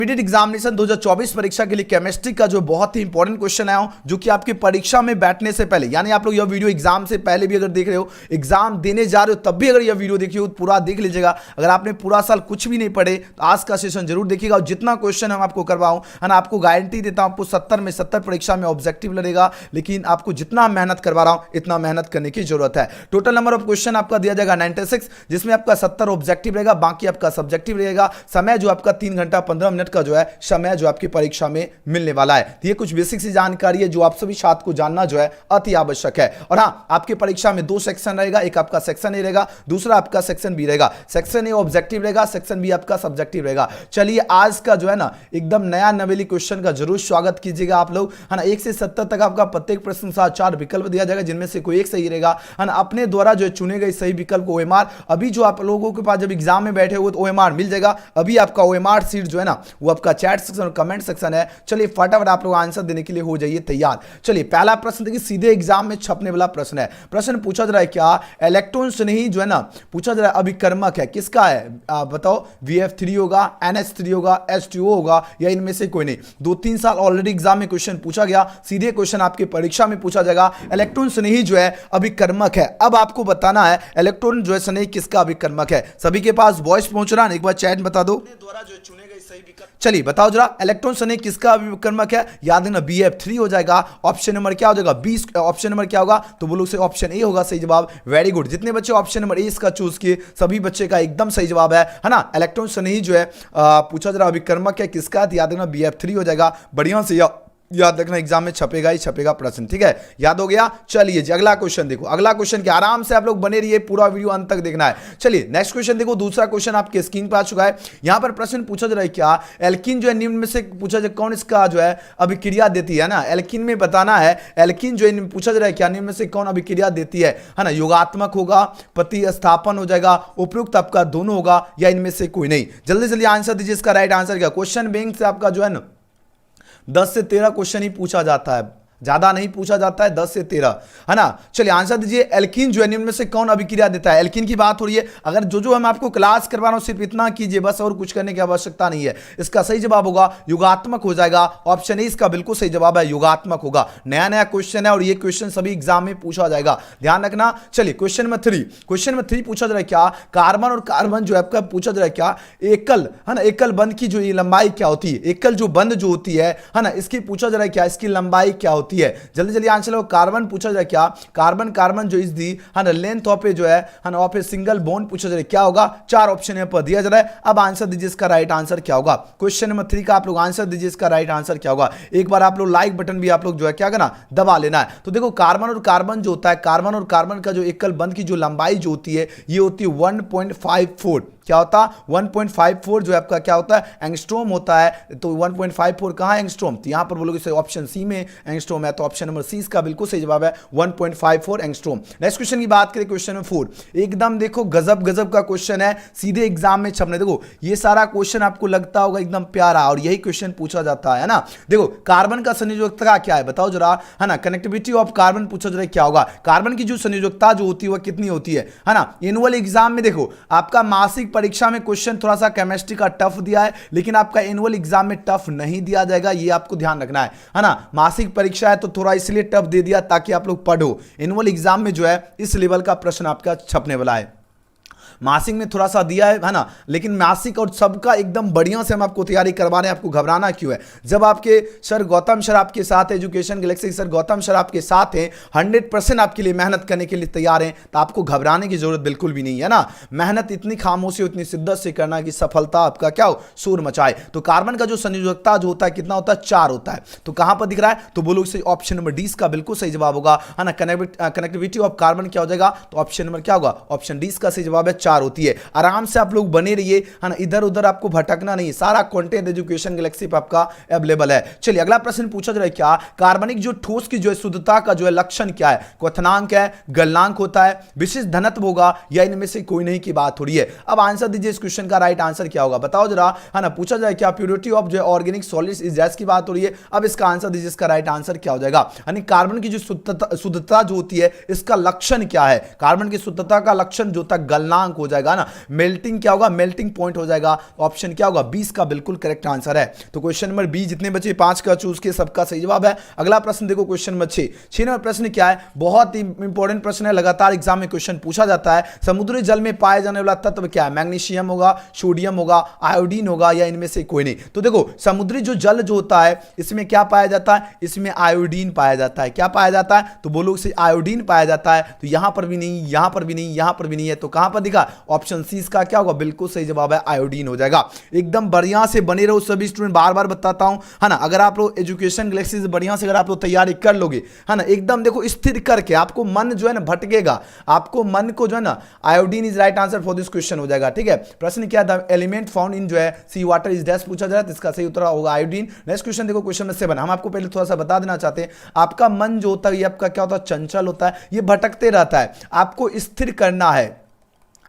Repeated examination 2024 परीक्षा के लिए केमिस्ट्री का जो बहुत ही इंपॉर्टेंट क्वेश्चन आया हूं, जो कि आपकी परीक्षा में बैठने से पहले, यानी आप लोग यह वीडियो एग्जाम से पहले भी अगर देख रहे हो, एग्जाम देने जा रहे हो तब भी अगर यह वीडियो देखिए हो, पूरा देख लीजिएगा। अगर आपने पूरा साल कुछ भी नहीं पढ़े तो आज का सेशन जरूर देखिएगा। और जितना क्वेश्चन हम आपको करवाऊं है ना, आपको गारंटी देता हूं आपको 70 में 70 परीक्षा में ऑब्जेक्टिव लड़ेगा। लेकिन आपको जितना मेहनत करवा रहा हूं इतना मेहनत करने की जरूरत है। टोटल नंबर ऑफ क्वेश्चन आपका दिया जाएगा 96, जिसमें आपका 70 ऑब्जेक्टिव रहेगा, बाकी आपका सब्जेक्टिव रहेगा। समय जो आपका 3 घंटा 15 मिनट का जो है समय जो आपकी परीक्षा में मिलने वाला है। तो ये कुछ बेसिक सी जानकारी है जो आप सभी छात्र को जानना जो है अति आवश्यक है। और हाँ, आपकी परीक्षा में 2 सेक्शन रहेगा, एक आपका सेक्शन ए रहेगा, दूसरा आपका सेक्शन बी रहेगा। सेक्शन ए ऑब्जेक्टिव रहेगा, सेक्शन बी आपका सब्जेक्टिव रहेगा। चलिए आज का जो है ना एकदम नया नवेली क्वेश्चन का जरूर स्वागत कीजिएगा आप लोग, है ना। 1 से 70 तक आपका प्रत्येक प्रश्न के साथ 4 विकल्प दिया जाएगा, जिनमें से कोई एक सही रहेगा, है ना। अपने द्वारा जो चुने गए सही विकल्प को OMR, अभी जो आप लोगों के पास जब एग्जाम में बैठे हुए तो OMR मिल जाएगा। अभी आपका OMR सीट जो है ना वो आपका चैट सेक्शन और कमेंट सेक्शन है। चलिए फटाफट आप लोग आंसर देने के लिए हो जाइए तैयार। चलिए पहला प्रश्न देखिए, सीधे एग्जाम में छपने वाला प्रश्न है। प्रश्न पूछा जा रहा है क्या, इलेक्ट्रॉन से नहीं जो है ना पूछा जा रहा है अभिकर्मक है, किसका है बताओ। VF3 होगा, NH3 होगा, H2O होगा, या इनमें से कोई नहीं। 2-3 साल ऑलरेडी एग्जाम में क्वेश्चन पूछा गया, सीधे क्वेश्चन आपकी परीक्षा में पूछा जाएगा। इलेक्ट्रॉन से नहीं जो है अभिकर्मक है। अब आपको बताना है इलेक्ट्रॉन जो है स्नेही किसका अभिकर्मक है। सभी के पास वॉइस पहुंच रहा है, एक बार चैट बता दो। द्वारा जो चुने गए सही विकल्प, चलिए बताओ जरा, इलेक्ट्रॉन स्नेही किसका अभिकर्मक है। याद रखना BF3 हो जाएगा। ऑप्शन नंबर क्या हो जाएगा, 20। ऑप्शन नंबर क्या होगा, तो बोलो से ऑप्शन ए होगा सही जवाब। वेरी गुड, जितने बच्चे ऑप्शन नंबर ए इसका चूज किए सभी बच्चे का एकदम सही जवाब है ना। इलेक्ट्रॉन स्नेही जो है पूछा जरा अभिकर्मक है किसका, याद रखना BF3 हो जाएगा। बढ़िया से याद रखना, एग्जाम में छपेगा ही छपेगा प्रश्न, ठीक है। याद हो गया। चलिए जी अगला क्वेश्चन देखो। अगला क्वेश्चन के आराम से आप लोग बने रहिए, पूरा वीडियो अंत तक देखना है। चलिए नेक्स्ट क्वेश्चन देखो, दूसरा क्वेश्चन आपके स्क्रीन पर आ चुका है। यहां पर प्रश्न पूछा जा रहा है क्या, एल्किन जो है निम्न में से पूछा जाए कौन इसका जो है अभिक्रिया देती है ना। एल्किन में बताना है, एल्किन जो है पूछा जा रहा है क्या, निम्न में से कौन अभिक्रिया देती है ना। योगात्मक होगा, प्रतिस्थापन हो जाएगा, उपयुक्त आपका दोनों होगा, या इनमें से कोई नहीं। जल्दी जल्दी आंसर दीजिए। इसका राइट आंसर क्या, क्वेश्चन बैंक से आपका जो है ना 10 से 13 क्वेश्चन ही पूछा जाता है, ज्यादा नहीं पूछा जाता है, 10 से 13, है ना। चलिए आंसर दीजिए, एल्किन जो है निम्न में से कौन अभिक्रिया देता है। एल्किन की बात हो रही है। अगर जो हम आपको क्लास करवा रहा हूं सिर्फ इतना कीजिए बस, और कुछ करने की आवश्यकता नहीं है। इसका सही जवाब होगा युगात्मक हो जाएगा। ऑप्शन ए इसका बिल्कुल सही जवाब है, युगात्मक होगा। नया नया क्वेश्चन है और ये क्वेश्चन सभी एग्जाम में पूछा जाएगा, ध्यान रखना। चलिए क्वेश्चन नंबर 3, क्वेश्चन नंबर 3 पूछा जा रहा है क्या, कार्बन और कार्बन जो है आपका पूछा जा रहा है क्या, एकल है ना, एकल बंध की जो लंबाई क्या होती है। एकल जो बंध जो होती है ना, इसकी पूछा जा रहा है क्या, इसकी लंबाई क्या होती है। जल्दी जल्दी आंसर लो। कार्बन पूछा जाए क्या, कार्बन जो इस दी है ना लेंथ ऑफ ए जो है ना ऑफ ए सिंगल बॉन्ड पूछा जाए क्या होगा। 4 ऑप्शन यहां पर दिया जा रहा है। अब आंसर दीजिए, इसका राइट आंसर क्या होगा। क्वेश्चन नंबर 3 का आप लोग आंसर दीजिए, इसका राइट आंसर क्या होगा। एक बार आप लोग लाइक बटन भी आप लोग जो है क्या करना, दबा लेना है। तो देखो कार्बन और कार्बन जो होता है, कार्बन और कार्बन का जो एकल बंध की जो लंबाई जो होती है ये होती है 1.54। क्या होता है 1.54 जो है आपका क्या होता है, एंगस्ट्रॉम होता है। तो 1.54 कहां है, एंगस्ट्रॉम। तो यहां पर बोलोगे ऑप्शन सी में एंगस्ट्रॉम है, तो ऑप्शन नंबर सी इसका बिल्कुल सही जवाब है, 1.54 एंगस्ट्रॉम। नेक्स्ट क्वेश्चन की बात करें, क्वेश्चन नंबर 4, एकदम देखो गजब का क्वेश्चन है, सीधे एग्जाम में छपने। देखो ये सारा क्वेश्चन आपको लगता होगा एकदम प्यारा, और यही क्वेश्चन पूछा जाता है ना। देखो कार्बन का संयोजकता क्या है बताओ जरा, है ना। कनेक्टिविटी ऑफ कार्बन पूछा जा रहा है क्या होगा। कार्बन की जो संयोजकता जो होती है वह कितनी होती है ना। एनुअल एग्जाम में देखो आपका मासिक परीक्षा में क्वेश्चन थोड़ा सा केमिस्ट्री का टफ दिया है, लेकिन आपका एनुअल एग्जाम में टफ नहीं दिया जाएगा, ये आपको ध्यान रखना है ना। मासिक परीक्षा है तो थोड़ा इसलिए टफ दे दिया ताकि आप लोग पढ़ो। एनुअल एग्जाम में जो है इस लेवल का प्रश्न आपका छपने वाला है। मासिक में थोड़ा सा दिया है ना, लेकिन मासिक और सबका एकदम बढ़िया से हम आपको तैयारी करवा रहे हैं। आपको घबराना क्यों है, जब आपके सर गौतम सर आपके साथ है, education Galaxy sir Gautam sir आपके साथ हैं, 100% आपके लिए मेहनत करने के लिए तैयार हैं, तो आपको घबराने की जरूरत बिल्कुल भी नहीं है ना। मेहनत इतनी खामोशी इतनी शिद्दत से करना कि सफलता आपका क्या हो, शोर मचाए। तो कार्बन का जो संयोजकता जो होता है कितना होता है, 4 होता है। तो कहां पर दिख रहा है, तो बोलो इसे ऑप्शन नंबर डी इसका बिल्कुल सही जवाब होगा, है ना। कनेक्टिविटी ऑफ कार्बन क्या हो जाएगा, तो ऑप्शन नंबर क्या होगा, ऑप्शन डी इसका सही जवाब है, 4 होती है। आराम से आप लोग बने रहिए, है ना, इधर उधर आपको भटकना नहीं, सारा कंटेंट एजुकेशन गैलेक्सी पे आपका अवेलेबल है। चलिए अगला प्रश्न पूछा जा रहा है क्या, कार्बनिक जो ठोस की जो है शुद्धता का जो है लक्षण क्या है। क्वथनांक है, गलनांक होता है, विशिष्ट घनत्व होगा, या इनमें से कोई नहीं की बात हो रही है। अब आंसर दीजिए, इस क्वेश्चन का राइट आंसर क्या होगा बताओ जरा, है ना। पूछा जाए क्या, प्योरिटी ऑफ जो है ऑर्गेनिक सॉलिड्स इज गैस की बात हो रही है। अब इसका आंसर दीजिए, इसका राइट आंसर क्या हो जाएगा। यानी कार्बन की जो शुद्धता जो होती है इसका लक्षण क्या है। कार्बन की शुद्धता का लक्षण जो होता है गलनांक हो जाएगा ना, मेल्टिंग क्या होगा, मेल्टिंग पॉइंट हो जाएगा। ऑप्शन क्या होगा, 20 का बिल्कुल करेक्ट आंसर है। तो क्वेश्चन नंबर बी जितने बचे 5 का चूज किए, सबका सही जवाब है। अगला प्रश्न देखो क्वेश्चन नंबर 6 नंबर प्रश्न क्या है, बहुत ही इंपॉर्टेंट प्रश्न है, लगातार एग्जाम में क्वेश्चन पूछा जाता है। समुद्री जल में पाए जाने वाला तत्व क्या है, मैग्नीशियम होगा, सोडियम होगा, आयोडीन होगा, या इनमें से कोई नहीं। तो देखो समुद्री जो जल जो होता है इसमें क्या पाया जाता है, इसमें आयोडीन पाया जाता है। क्या पाया जाता है, तो बोलो इसे आयोडीन पाया जाता है। तो यहां पर भी नहीं, यहां पर भी नहीं, यहां पर भी नहीं है, तो कहां पर दिखा, ऑप्शन सी इसका क्या होगा, बिल्कुल सही जवाब है, आयोडीन हो जाएगा। एकदम बढ़िया से बने रहो सभी स्टूडेंट, बार बार बताता हूं, है ना। अगर आप लोग एजुकेशन गैलेक्सी से बढ़िया से अगर आप लोग तैयारी कर लोगे, है ना, एकदम देखो स्थिर करके, आपको मन जो है ना भटकेगा, आपको मन को जो है ना, iodine is right answer for this question हो जाएगा। ठीक है, प्रश्न क्या था, एलिमेंट फाउंड इन जो है सी वाटर इज डैश पूछा जा रहा है, तो इसका सही उत्तर होगा आयोडीन। नेक्स्ट क्वेश्चन देखो क्वेश्चन नंबर 7, हम आपको पहले थोड़ा सा बता देना चाहते हैं, आपका मन जो होता है ये आपका क्या होता है, चंचल होता है, ये भटकते रहता है, आपको स्थिर करना है।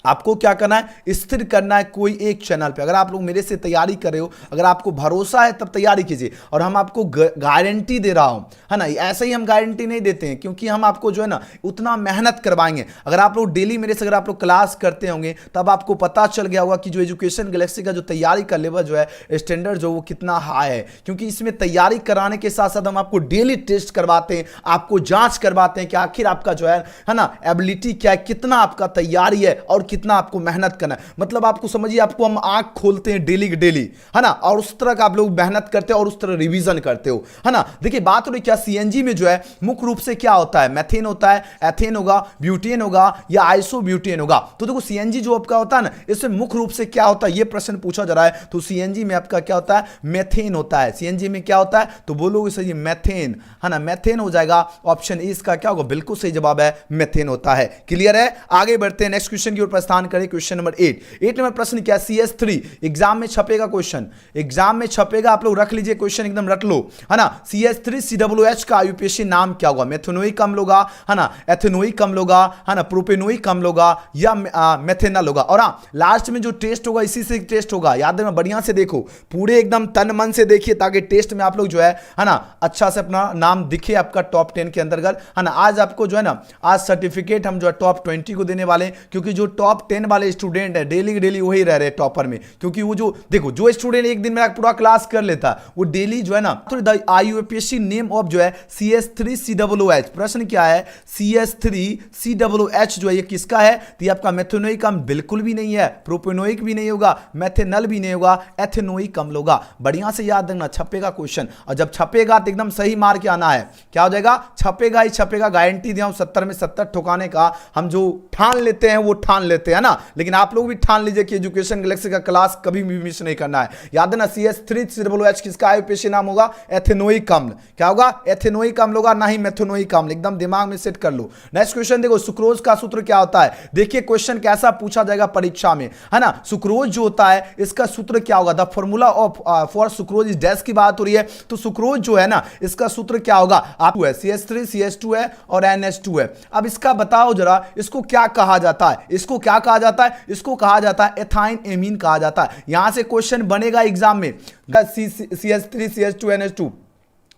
आपको क्या करना है, स्थिर करना है कोई एक चैनल पे। अगर आप लोग मेरे से तैयारी कर रहे हो, अगर आपको भरोसा है तब तैयारी कीजिए, और हम आपको गारंटी दे रहा हूं, है ना। ऐसे ही हम गारंटी नहीं देते हैं, क्योंकि हम आपको जो है ना उतना मेहनत करवाएंगे। अगर आप लोग डेली मेरे से अगर आप लोग क्लास करते होंगे, तब आपको पता चल गया होगा कि जो एजुकेशन गैलेक्सी का जो तैयारी का लेवल जो है, स्टैंडर्ड जो वो कितना हाई है। क्योंकि इसमें तैयारी कराने के साथ साथ हम आपको डेली टेस्ट करवाते हैं, आपको जांच करवाते हैं कि आखिर आपका जो है ना एबिलिटी क्या है, कितना आपका तैयारी है और कितना आपको मेहनत करना है। मतलब आपको समझिए, आपको हम आंख खोलते हैं डेली डेली, है ना, और उस तरह का आप लोग मेहनत करते हो और उस तरह रिवीजन करते हो, है ना। देखिए बात हो रही क्या, सीएनजी में जो है मुख्य रूप से क्या होता है, मेथेन होता है, एथेन होगा, ब्यूटेन होगा, या आइसोब्यूटेन होगा। तो देखो सीएनजी जो आपका होता है ना, इसमें मुख्य रूप से क्या होता है, ये प्रश्न पूछा जा रहा है। तो सीएनजी में आपका क्या होता है, मेथेन होता है। सीएनजी में क्या होता है, तो बोलोगे सही मेथेन, है ना, मेथेन हो जाएगा। ऑप्शन ए इसका क्या होगा, बिल्कुल सही जवाब है, मेथेन होता है। क्लियर है, आगे बढ़ते हैं नेक्स्ट क्वेश्चन की ओर प्रस्थान करें। क्वेश्चन नंबर 8 नंबर प्रश्न क्या, CS3 एग्जाम में छपेगा क्वेश्चन, एग्जाम में छपेगा, आप लोग रख लीजिए क्वेश्चन, एकदम रट लो, है ना। CS3COOH का आयुपेशी नाम क्या होगा, मेथेनोइक अम्ल होगा, है ना, एथेनोइक अम्ल होगा, है ना, प्रोपेनोइक अम्ल होगा, या मेथेनल होगा। और हाँ, लास्ट में जो टेस्ट होगा इसी से टेस्ट होगा, याद है, बढ़िया से देखो, पूरे एकदम तन मन से देखिए, ताकि टेस्ट में आप लोग जो है ना अच्छा से अपना नाम दिखे आपका टॉप 10 के अंतर्गत, है ना। आज आपको जो है ना, आज सर्टिफिकेट हम जो है टॉप 20 को देने वाले हैं, क्योंकि जो टॉप 10 वाले स्टूडेंट है डेली डेली वही रह रहे हैं टॉपर में। क्योंकि वो जो देखो, जो स्टूडेंट एक दिन में पूरा क्लास कर लेता, वो डेली जो है ना, तो आईयूपीएससी नेम ऑफ जो है CS3COOH, प्रश्न क्या है, CS3COOH जो है ये किसका है, तो ये आपका मेथेनोइक अम्ल बिल्कुल भी नहीं है, प्रोपेनोइक भी नहीं होगा, मेथेनल भी नहीं होगा, एथेनोइक अम्ल होगा। बढ़िया से याद रखना, छपेगा क्वेश्चन, और जब छपेगा तो एकदम सही मार के आना है। क्या हो जाएगा, छपेगा ही छपेगा, गारंटी दिया हूं 70 में 70 ठुकाने का। हम जो ठान लेते हैं वो ठान लेते हैं ना, लेकिन आप लोग भी ठान लीजिए कि एजुकेशन गैलेक्सी का क्लास कभी भी मिस नहीं करना है। याद है ना, CS3COOH किसका आयुपेशी नाम होगा, एथेनोइक अम्ल। क्या होगा, एथेनोइक अम्ल होगा, ना ही मेथेनोइक अम्ल। एकदम दिमाग में सेट कर लो। नेक्स्ट क्वेश्चन देखो, सुक्रोज का सूत्र क्या होता है। देखिए क्वेश्चन कैसा पूछा जाएगा परीक्षा में, है ना। सुक्रोज जो होता है इसका सूत्र क्या होगा, the formula of for sucrose is dash की बात हो रही है, तो सुक्रोज जो है ना इसका सूत्र क्या होगा, आप है CS3 CS2 है और NH2 है। अब इसका बताओ जरा, इसको क्या कहा जाता है, इसको क्या कहा जाता है, इसको कहा जाता है एथाइन एमीन कहा जाता है। यहां से क्वेश्चन बनेगा एग्जाम में, CS3 CS2 NH2,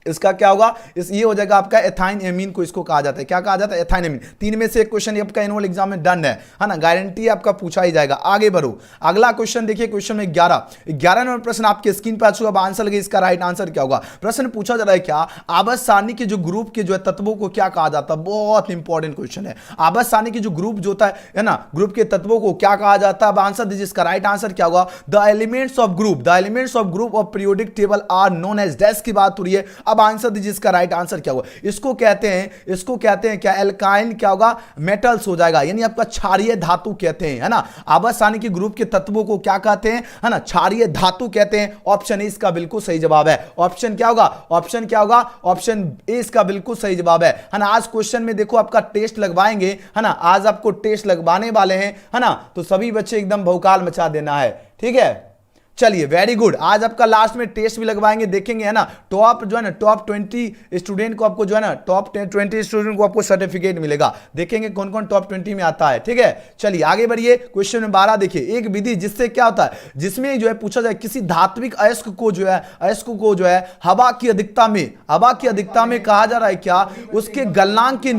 इसका क्या होगा, ये हो जाएगा आपका एथाइन एमीन को इसको कहा जाता है। क्या कहा जाता है, एथाइन एमीन। 3 में से एक क्वेश्चन आपका एनुअल एग्जाम में डन है ना, गारंटी आपका पूछा ही जाएगा। आगे बढ़ो, अगला क्वेश्चन देखिए, क्वेश्चन में 11 नंबर प्रश्न आपके स्क्रीन पर आ चुका। अब आंसर लगे, इसका राइट आंसर क्या होगा। प्रश्न पूछा जा रहा है क्या, आवर्त सारणी के जो ग्रुप के जो है तत्वों को क्या कहा जाता है। बहुत इंपॉर्टेंट क्वेश्चन है। आवर्त सारणी के जो ग्रुप जो होता है ना, ग्रुप के तत्वों को क्या कहा जाता है। अब आंसर दीजिए, इसका राइट आंसर क्या होगा, the elements of group of periodic table are known as dash की बात हो रही है। अब आंसर दीजिए, इसका राइट आंसर क्या होगा। इसको कहते हैं क्या, एल्काइन क्या होगा, मेटल्स हो जाएगा, यानी आपका क्षारीय धातु कहते हैं, है ना। आवर्त सारणी के ग्रुप के तत्वों को क्या कहते हैं, है ना, क्षारीय धातु कहते हैं। ऑप्शन ए इसका बिल्कुल सही जवाब है। ऑप्शन क्या होगा, ऑप्शन क्या होगा, ऑप्शन ए इसका बिल्कुल सही जवाब है ना। आज क्वेश्चन में देखो आपका टेस्ट लगवाएंगे, है ना, आज आपको टेस्ट लगवाने वाले हैं, है ना। तो सभी बच्चे एकदम भौकाल मचा देना है, ठीक है। चलिए वेरी गुड। आज आपका लास्ट में टेस्ट भी लगवाएंगे, देखेंगे है ना, टॉप जो है ना टॉप 20 स्टूडेंट को आपको जो है ना टॉप 20 स्टूडेंट को आपको सर्टिफिकेट मिलेगा। देखेंगे कौन कौन टॉप 20 में आता है, ठीक है। चलिए आगे बढ़िए, क्वेश्चन नंबर 12 देखिए, एक विधि जिससे क्या होता है, जिसमें जो है पूछा जाए किसी धात्विक अयस्क को जो है हवा की अधिकता में कहा जा रहा है क्या, उसके गलनांक के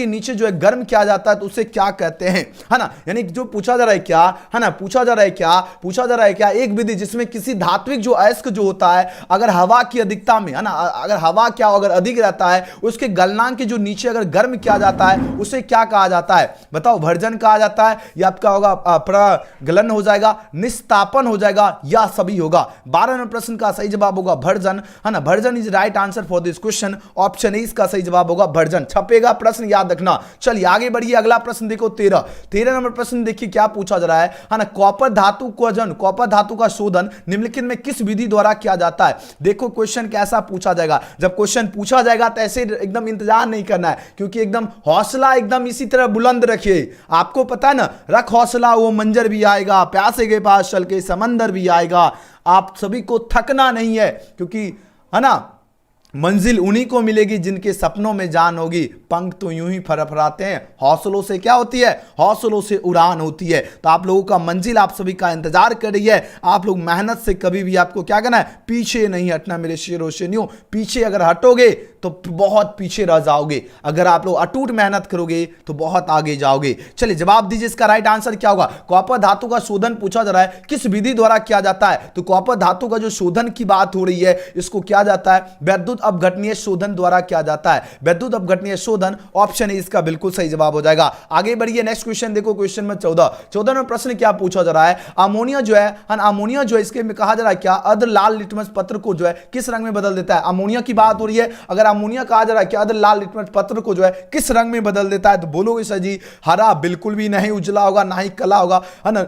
नीचे जो है गर्म किया जाता है तो उसे क्या कहते हैं, है ना। यानी जो पूछा जा रहा है क्या, है ना, पूछा जा रहा है क्या एक विधि जिसमें किसी धात्विक जो अयस्क जो होता है अगर हवा की अधिकता में, है ना, अगर हवा क्या अगर अधिक रहता है उसके गलनांक के जो नीचे अगर गर्म किया जाता है उसे क्या कहा जाता है, बताओ। भर्जन कहा जाता है, या आपका होगा प्रगलन हो जाएगा, निस्तापन हो जाएगा, या सभी होगा। 12 नंबर प्रश्न का सही जवाब होगा भर्जन, है ना। Version is right answer for this question, option A इसका सही जवाब होगा भर्जन। छपेगा प्रश्न, याद रखना। चलिए आगे बढ़िए, अगला प्रश्न देखो 13 नंबर प्रश्न देखिए क्या पूछा जा रहा है ना। कॉपर धातु का शोधन निम्नलिखित में किस विधि द्वारा किया जाता है। देखो क्वेश्चन कैसा पूछा जाएगा, जब क्वेश्चन पूछा जाएगा तो ऐसे एकदम इंतजार नहीं करना है, क्योंकि एकदम हौसला एकदम इसी तरह बुलंद रखिए। आपको पता है ना, रख हौसला वो मंजर भी आएगा, प्यासे के पास चल के समंदर भी आएगा। आप सभी को थकना नहीं है, क्योंकि है ना मंजिल उन्हीं को मिलेगी जिनके सपनों में जान होगी। पंख तो यूं ही फरफराते हैं, हौसलों से क्या होती है, हौसलों से उड़ान होती है। तो आप लोगों का मंजिल आप सभी का इंतजार कर रही है। आप लोग मेहनत से कभी भी आपको क्या करना है, पीछे नहीं हटना मेरे शेरों शेरनियों। पीछे अगर हटोगे तो बहुत पीछे रह जाओगे, अगर आप लोग अटूट मेहनत करोगे तो बहुत आगे जाओगे। चलिए जवाब दीजिए, इसका राइट आंसर क्या होगा। कॉपर धातु का शोधन पूछा जा रहा है, किस विधि द्वारा किया जाता है। तो कॉपर धातु का जो शोधन की बात हो रही है, इसको किया जाता है वैद्युत अपघटनीय शोधन द्वारा किया जाता है। वैद्युत अपघटनीय शोधन, ऑप्शन ए इसका बिल्कुल सही जवाब हो जाएगा। आगे बढ़िए, नेक्स्ट क्वेश्चन देखो, क्वेश्चन में 14 में प्रश्न क्या पूछा जा रहा है। अमोनिया जो है इसके में कहा जा रहा है क्या, अर्ध लाल लिटमस पत्र को जो है किस रंग में बदल देता है। अमोनिया की बात हो रही है, अगर अमोनिया कहा जा रहा है कि अर्ध लाल लिटमस पत्र को जो है किस रंग में बदल देता है, तो बोलोगे सर जी हरा, बिल्कुल भी नहीं, उजला होगा, ना ही काला होगा, है ना,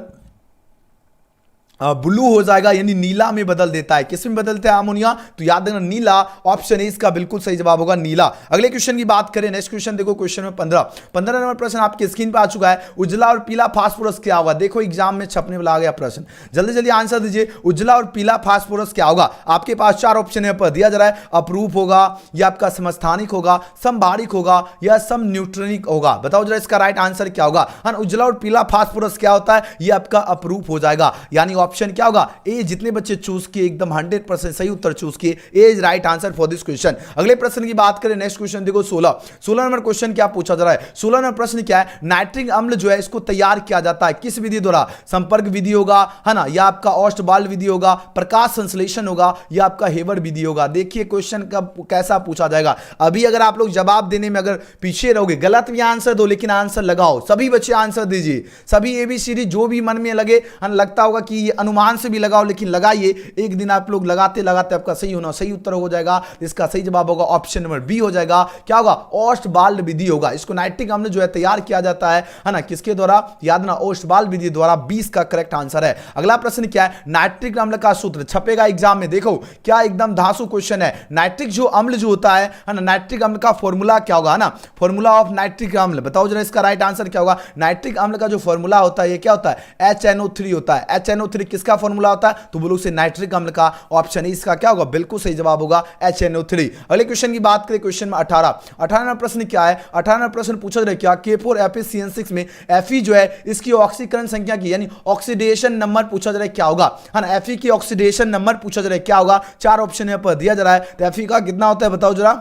ब्लू हो जाएगा, यानी नीला में बदल देता है। किस में बदलता है अमोनिया, तो याद रखना नीला, ऑप्शन ए इसका बिल्कुल सही जवाब होगा नीला। अगले क्वेश्चन की बात करें, नेक्स्ट क्वेश्चन देखो, क्वेश्चन में 15 नंबर प्रश्न आपके स्क्रीन पर आ चुका है। उजला और पीला फास्फोरस क्या होगा। देखो एग्जाम में छपने वाला आ गया प्रश्न, जल्दी जल्दी आंसर दीजिए। उजला और पीला फास्फोरस क्या होगा। आपके पास 4 ऑप्शन है पर दिया जा रहा है, अपरूप होगा, या आपका समस्थानिक होगा, समबारिक होगा, या सम न्यूट्रॉनिक होगा। बताओ जरा इसका राइट आंसर क्या होगा। उजला और पीला फास्फोरस क्या होता है, ये आपका अपरूप हो जाएगा, यानी ऑप्शन क्या होगा ए। जितने बच्चे चूज किए एकदम 100% सही उत्तर चूज किए, A is right answer for this question. अगले प्रश्न की बात करें, नेक्स्ट क्वेश्चन देखो 16 नंबर क्वेश्चन क्या पूछा जा रहा है। 16 नंबर प्रश्न क्या है, नाइट्रिक अम्ल जो है इसको तैयार किया जाता है किस विधि द्वारा। संपर्क विधि होगा, है ना, या आपका ऑस्टबाल्ड विधि होगा, प्रकाश संश्लेषण होगा, या आपका हेबर विधि होगा। देखिए क्वेश्चन का कैसा पूछा जाएगा। अभी अगर आप लोग जवाब देने में अगर पीछे रहोगे, गलत भी आंसर दो लेकिन आंसर लगाओ। सभी बच्चे आंसर दीजिए, सभी ABCD जो भी मन में लगे, लगता होगा कि ये अनुमान से भी लगाओ, लेकिन लगाइए। एक दिन आप लोग लगाते लगाते आपका सही होना, सही उत्तर हो जाएगा। इसका सही जवाब होगा ऑप्शन नंबर बी हो जाएगा। क्या होगा, ओस्टबाल्ड विधि होगा। इसको नाइट्रिक अम्ल जो है तैयार किया जाता है ना, किसके द्वारा, याद ना, ओस्टबाल्ड विधि द्वारा। 20 का करेक्ट आंसर है। अगला प्रश्न क्या है, नाइट्रिक अम्ल का सूत्र छपेगा एग्जाम में। देखो क्या एकदम धांसू क्वेश्चन है। नाइट्रिक जो अम्ल जो होता है ना, नाइट्रिक अम्ल का फॉर्मूला क्या होगा ना, फॉर्मूला ऑफ नाइट्रिक अम्ल। बताओ जरा इसका राइट आंसर क्या होगा। नाइट्रिक अम्ल का जो फॉर्मूला होता है ये क्या होता है, HNO3 होता है। HNO3 किसका फॉर्मूला होता है, तो बोलो से नाइट्रिक अम्ल का। ऑप्शन इसका क्या होगा, बिल्कुल सही जवाब होगा HNO3। अगले क्वेश्चन की बात करें, क्वेश्चन में 18 नंबर प्रश्न क्या है। 18 नंबर प्रश्न पूछा जाए क्या, K4FeCN6 में Fe जो है इसकी ऑक्सीकरण संख्या की, यानी ऑक्सीडेशन नंबर पूछा जा रहा है क्या होगा, है ना। Fe की ऑक्सीडेशन नंबर पूछा जा रहा है क्या होगा। 4 ऑप्शन यहाँ पर दिया जा रहा है, तो Fe का कितना होता है बताओ जरा।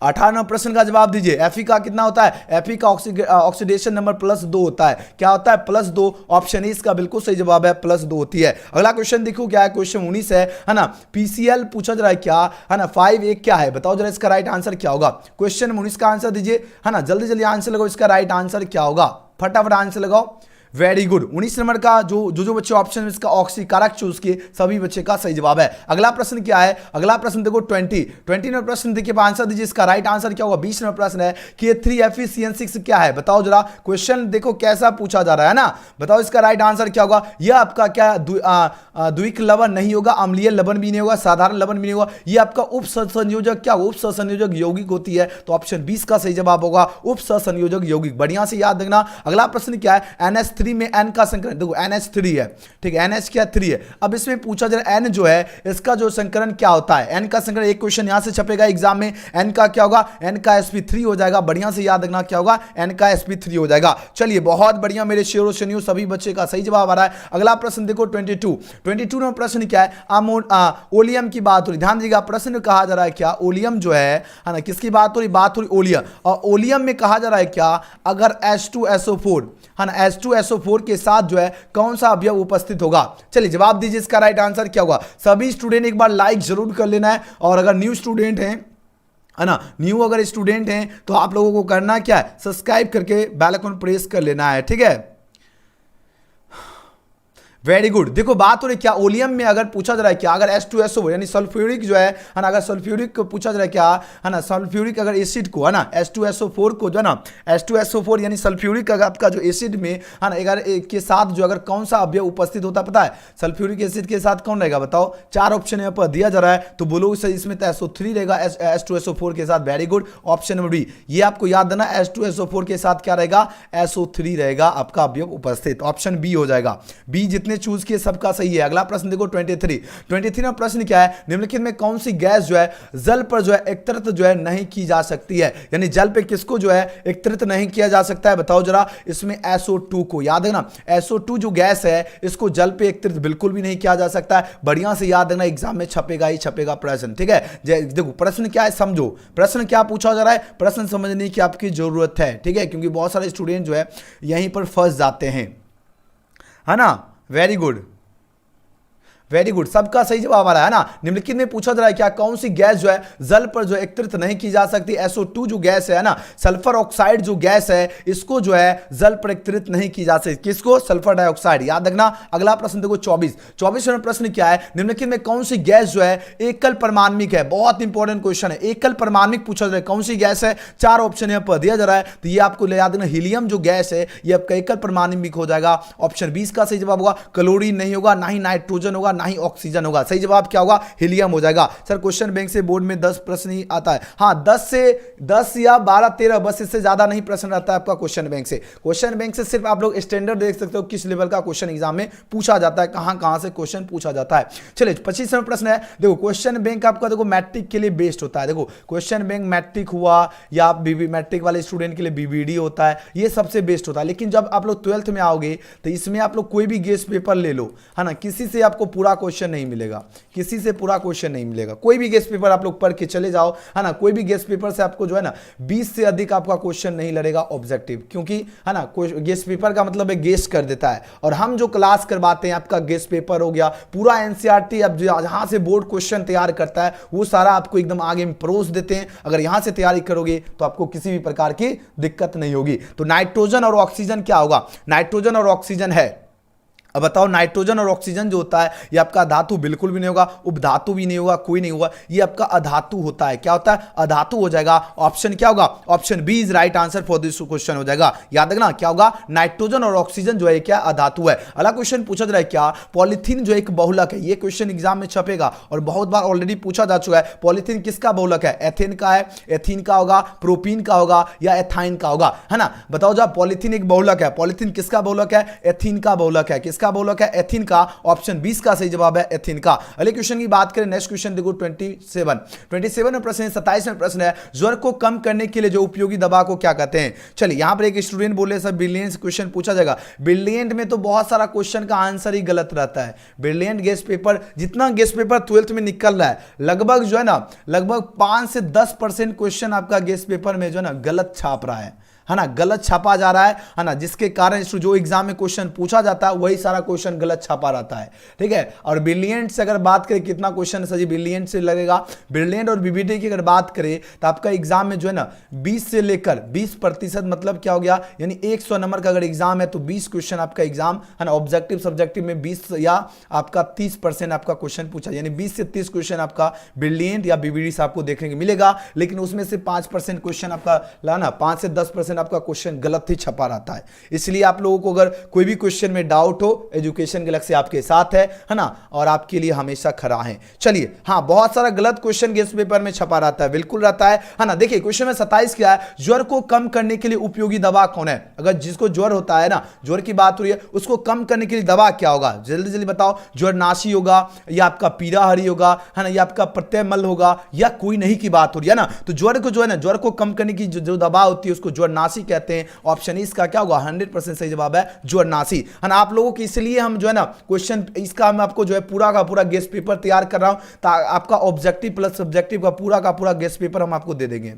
18 प्रश्न का जवाब दीजिए। Fe का कितना होता है, Fe का ऑक्सीडेशन नंबर +2 होता है। क्या होता है, +2। ऑप्शन इसका बिल्कुल सही जवाब है, +2 होती है। अगला क्वेश्चन देखो क्या है, क्वेश्चन 19 है ना। PCl पूछा जा रहा है क्या, है ना, 5 क्या है। बताओ जरा इसका राइट आंसर क्या होगा। क्वेश्चन 19 का आंसर दीजिए, है ना, जल्दी जल्दी आंसर लगाओ। इसका राइट आंसर क्या होगा, फटाफट आंसर लगाओ। Very good. 19 नंबर का जो बच्चे ऑप्शन में इसका ऑक्सी कारक चूज किए, सभी बच्चे का सही जवाब है। अगला प्रश्न क्या है, अगला प्रश्न देखो 20 नंबर प्रश्न देखिए, आंसर दीजिए। इसका राइट आंसर क्या होगा। 20 नंबर प्रश्न है कि K3FeCN6 क्या है। बताओ जरा, क्वेश्चन देखो कैसा पूछा जा रहा है ना। बताओ इसका राइट आंसर क्या होगा। यह आपका क्या द्विक लवण नहीं होगा, अम्लीय लवण भी नहीं होगा, साधारण लवण भी नहीं होगा। यह आपका उप सहसंयोजक क्या, उप सहसंयोजक यौगिक होती है। तो ऑप्शन 20 का सही जवाब होगा उप सहसंयोजक यौगिक। बढ़िया से याद रखना। अगला प्रश्न क्या है, NH3 NH3 में N का संकरण, देखो NH3 है, ठीक है, NH क्या 3 है। अब इसमें पूछा जा रहा है N जो है इसका जो संकरण क्या होता है, N का संकरण, एक क्वेश्चन यहां से छपेगा एग्जाम में, N का क्या होगा, N का sp3 हो जाएगा, बढ़िया से याद रखना क्या होगा, N का sp3 हो जाएगा। चलिए बहुत बढ़िया मेरे शेरों शनियों, सभी बच्चे का सही जवाब आ रहा है। अगला प्रश्न देखो 22 में प्रश्न क्या है, ओलियम की बात हो रही, ध्यान दीजिएगा, प्रश्न कहा जा रहा है क्या, ओलियम जो है ना, किसकी बात हो रही, बात हो रही ओलियम, और ओलियम में कहा जा रहा है क्या, अगर H2SO4 है ना, H2SO4 के साथ जो है कौन सा अवयव उपस्थित होगा। चलिए जवाब दीजिए, इसका राइट आंसर क्या होगा। सभी स्टूडेंट एक बार लाइक जरूर कर लेना है, और अगर न्यू स्टूडेंट हैं है ना, न्यू अगर स्टूडेंट हैं तो आप लोगों को करना क्या है, सब्सक्राइब करके बेल आइकन प्रेस कर लेना है, ठीक है। Very good. देखो बात हो रही क्या, ओलियम में अगर पूछा जा रहा है क्या, अगर H2SO यानी सल्फ्यूरिक जो है ना, अगर सल्फ्यूरिक को पूछा जा रहा है क्या है ना, सल्फ्यूरिक अगर एसिड को है ना, H2SO4 को जो है ना, H2SO4 यानी सल्फ्यूरिक अगर आपका जो एसिड में है ना, अगर के साथ जो अगर कौन सा अवयव उपस्थित होता है पता है, सल्फ्यूरिक एसिड के साथ कौन रहेगा बताओ, 4 ऑप्शन यहाँ पर दिया जा रहा है, तो बोलो इसमें तो SO3 रहेगा H2SO4 के साथ। Very good, option number B, ये आपको याद देना, H2SO4 के साथ क्या रहेगा, SO3 रहेगा आपका अवयव उपस्थित, ऑप्शन बी हो जाएगा। बी जितने चूज किए सबका सही है। अगला प्रश्न देखो 23 में प्रश्न क्या है, निम्नलिखित में कौन सी गैस जो है जल पर जो है एकत्रित जो है नहीं की जा सकती है, यानी जल पे किसको जो है एकत्रित नहीं किया जा सकता है, बताओ जरा। इसमें SO2 को, याद है ना, SO2 जो गैस है इसको जल पे एकत्रित बिल्कुल भी नहीं किया जा सकता है, बढ़िया से याद रखना, एग्जाम में छपेगा ही छपेगा प्रश्न, ठीक है। देखो प्रश्न क्या है समझो, प्रश्न क्या पूछा जा रहा है, प्रश्न समझने की आपकी जरूरत है, ठीक है, क्योंकि बहुत सारे स्टूडेंट जो है यहीं पर फंस जाते हैं, है ना। वेरी गुड, वेरी गुड, सबका सही जवाब आ रहा है ना। निम्नलिखित में पूछा जा रहा है क्या, कौन सी गैस जो है जल पर जो एकत्रित नहीं की जा सकती। SO2 जो गैस है ना, सल्फर ऑक्साइड जो गैस है, इसको जो है जल पर एकत्रित नहीं की जा सकती, किसको, सल्फर डाइऑक्साइड, याद रखना। अगला प्रश्न देखो 24 में प्रश्न क्या है, निम्नलिखित में कौन सी गैस जो है एकल परमाणुक है, बहुत इंपॉर्टेंट क्वेश्चन है, एकल परमाणुक पूछा जा रहा है, कौन सी गैस है, 4 ऑप्शन यहां पर दिया जा रहा है, तो ये आपको याद रखना, हीलियम जो गैस है ये आपका एकल परमाणुक हो जाएगा, ऑप्शन 20 का सही जवाब होगा। क्लोरीन नहीं होगा, ना ही नाइट्रोजन होगा, ना ही ऑक्सीजन होगा, सही जवाब क्या होगा, हीलियम हो जाएगा। सर क्वेश्चन बैंक से बोर्ड में 10 प्रश्न ही आता है, हाँ 10 या 12-13, बस इससे ज्यादा नहीं प्रश्न रहता है आपका क्वेश्चन बैंक से। क्वेश्चन बैंक से सिर्फ आप लोग स्टैंडर्ड देख सकते हो किस लेवल का क्वेश्चन एग्जाम में पूछा जाता है, कहां से क्वेश्चन पूछा जाता है। चलिए 25 में प्रश्न है, देखो क्वेश्चन बैंक आपका देखो मैट्रिक के लिए बेस्ड होता है, देखो क्वेश्चन बैंक मैट्रिक हुआ या मैट्रिक वाले स्टूडेंट के लिए BBD होता है, ये सबसे बेस्ट होता है। लेकिन जब आप लोग 12th में आओगे तो इसमें आप लोग कोई भी गेस्ट पेपर ले लो, है ना, किसी से आपको पूरा क्वेश्चन नहीं मिलेगा, किसी से पूरा क्वेश्चन नहीं मिलेगा, कोई भी गेस्ट पेपर आप लोग पढ़ के चले जाओ, है ना, कोई भी गेस्ट पेपर से आपको जो है ना 20 से अधिक आपका क्वेश्चन नहीं लड़ेगा ऑब्जेक्टिव, क्योंकि है ना गेस्ट पेपर का मतलब है गेस्ट कर देता है, और हम जो क्लास करवाते हैं आपका गेस्ट पेपर हो गया, पूरा NCERT अब जहां से बोर्ड क्वेश्चन तैयार करता है वो सारा आपको एकदम आगे में परोस देते हैं, अगर यहां से तैयारी करोगे तो आपको किसी भी प्रकार की दिक्कत नहीं होगी। तो नाइट्रोजन और ऑक्सीजन क्या होगा, नाइट्रोजन और ऑक्सीजन है, अब बताओ नाइट्रोजन और ऑक्सीजन जो होता है ये आपका धातु बिल्कुल भी नहीं होगा, उपधातु भी नहीं होगा, कोई नहीं होगा, ये आपका अधातु होता है, क्या होता है, अधातु हो जाएगा। ऑप्शन क्या होगा, option B is right answer for this question हो जाएगा, याद रखना क्या होगा, नाइट्रोजन और ऑक्सीजन जो है क्या अधातु है। अगला क्वेश्चन पूछा जा रहा है क्या, पॉलीथीन जो एक बहुलक है, ये क्वेश्चन एग्जाम में छपेगा और बहुत बार ऑलरेडी पूछा जा चुका है, पॉलीथीन किसका बहुलक है, एथेन का है, एथीन का होगा, प्रोपीन का होगा या एथाइन का होगा, है ना, बताओ जब पॉलीथीन एक बहुलक है, पॉलीथीन किसका बहुलक है, एथीन का बहुलक है, किसका बहुलक है, एथीन का, ऑप्शन 20 का सही जवाब है एथीन का। अगले क्वेश्चन की बात करें, नेक्स्ट क्वेश्चन देखो 27 में प्रश्न है, 27 में प्रश्न है, ज्वर को कम करने के लिए जो उपयोगी दवा को क्या कहते हैं। चलिए यहां पर एक स्टूडेंट बोले सर ब्रिलियंट क्वेश्चन पूछा जाएगा, ब्रिलियंट में तो बहुत सारा क्वेश्चन का आंसर ही गलत रहता है, ब्रिलियंट गेस्ट पेपर, जितना गेस्ट पेपर 12th में निकल रहा है लगभग जो है ना, लगभग 5 से 10% क्वेश्चन आपका गेस्ट पेपर में जो है ना गलत छाप रहा है ना, गलत छापा जा रहा है ना, जिसके कारण जो एग्जाम में क्वेश्चन पूछा जाता है वही सारा क्वेश्चन गलत छापा रहता है, ठीक है। और ब्रिलियंट से अगर बात करें कितना क्वेश्चन सही ब्रिलियंट से लगेगा, ब्रिलियंट और BBD की अगर बात करें तो आपका एग्जाम में जो है ना 20 से लेकर 20% मतलब क्या हो गया, यानी 100 नंबर का अगर एग्जाम है तो 20 क्वेश्चन आपका एग्जाम है ना, ऑब्जेक्टिव सब्जेक्टिव में 20 या आपका 30% आपका क्वेश्चन पूछा, यानी 20 से 30 क्वेश्चन आपका ब्रिलियंट या BBD से आपको देखने को मिलेगा, लेकिन उसमें से 5% क्वेश्चन आपका लाना, 5 से 10% 90% आपका क्वेश्चन गलत ही छपा रहता है। इसलिए आप लोगों को अगर कोई भी क्वेश्चन में डाउट हो, एजुकेशन गैलेक्सी आपके साथ है ना, और आपके लिए हमेशा खड़ा है। चलिए, हाँ, बहुत सारा गलत क्वेश्चन गेस्ट पेपर में छपा रहता है, बिल्कुल रहता है ना। देखिए क्वेश्चन में 27 क्या है, ज्वर को कम करने के लिए उपयोगी दवा कौन है? अगर जिसको ज्वर होता है ना, ज्वर की बात हो रही है, उसको कम करने के लिए दवा क्या होगा? जल्दी जल्दी बताओ। ज्वर नाशी होगा, या आपका पीरा हरी होगा, है ना, या आपका प्रत्ययमल होगा, या कोई नहीं की बात हो रही है ना। तो ज्वर को जो है ना, ज्वर को कम करने की जो दवा होती है उसको ज्वर नाशी कहते हैं। ऑप्शन इसका क्या होगा? 100% सही जवाब है ज्वर नाशी, है ना। आप लोगों की इसलिए हम जो है ना क्वेश्चन इसका मैं आपको जो है पूरा का पूरा गेस्ट पेपर तैयार कर रहा हूं, आपका ऑब्जेक्टिव प्लस सब्जेक्टिव का पूरा गेस्ट पेपर हम आपको दे देंगे।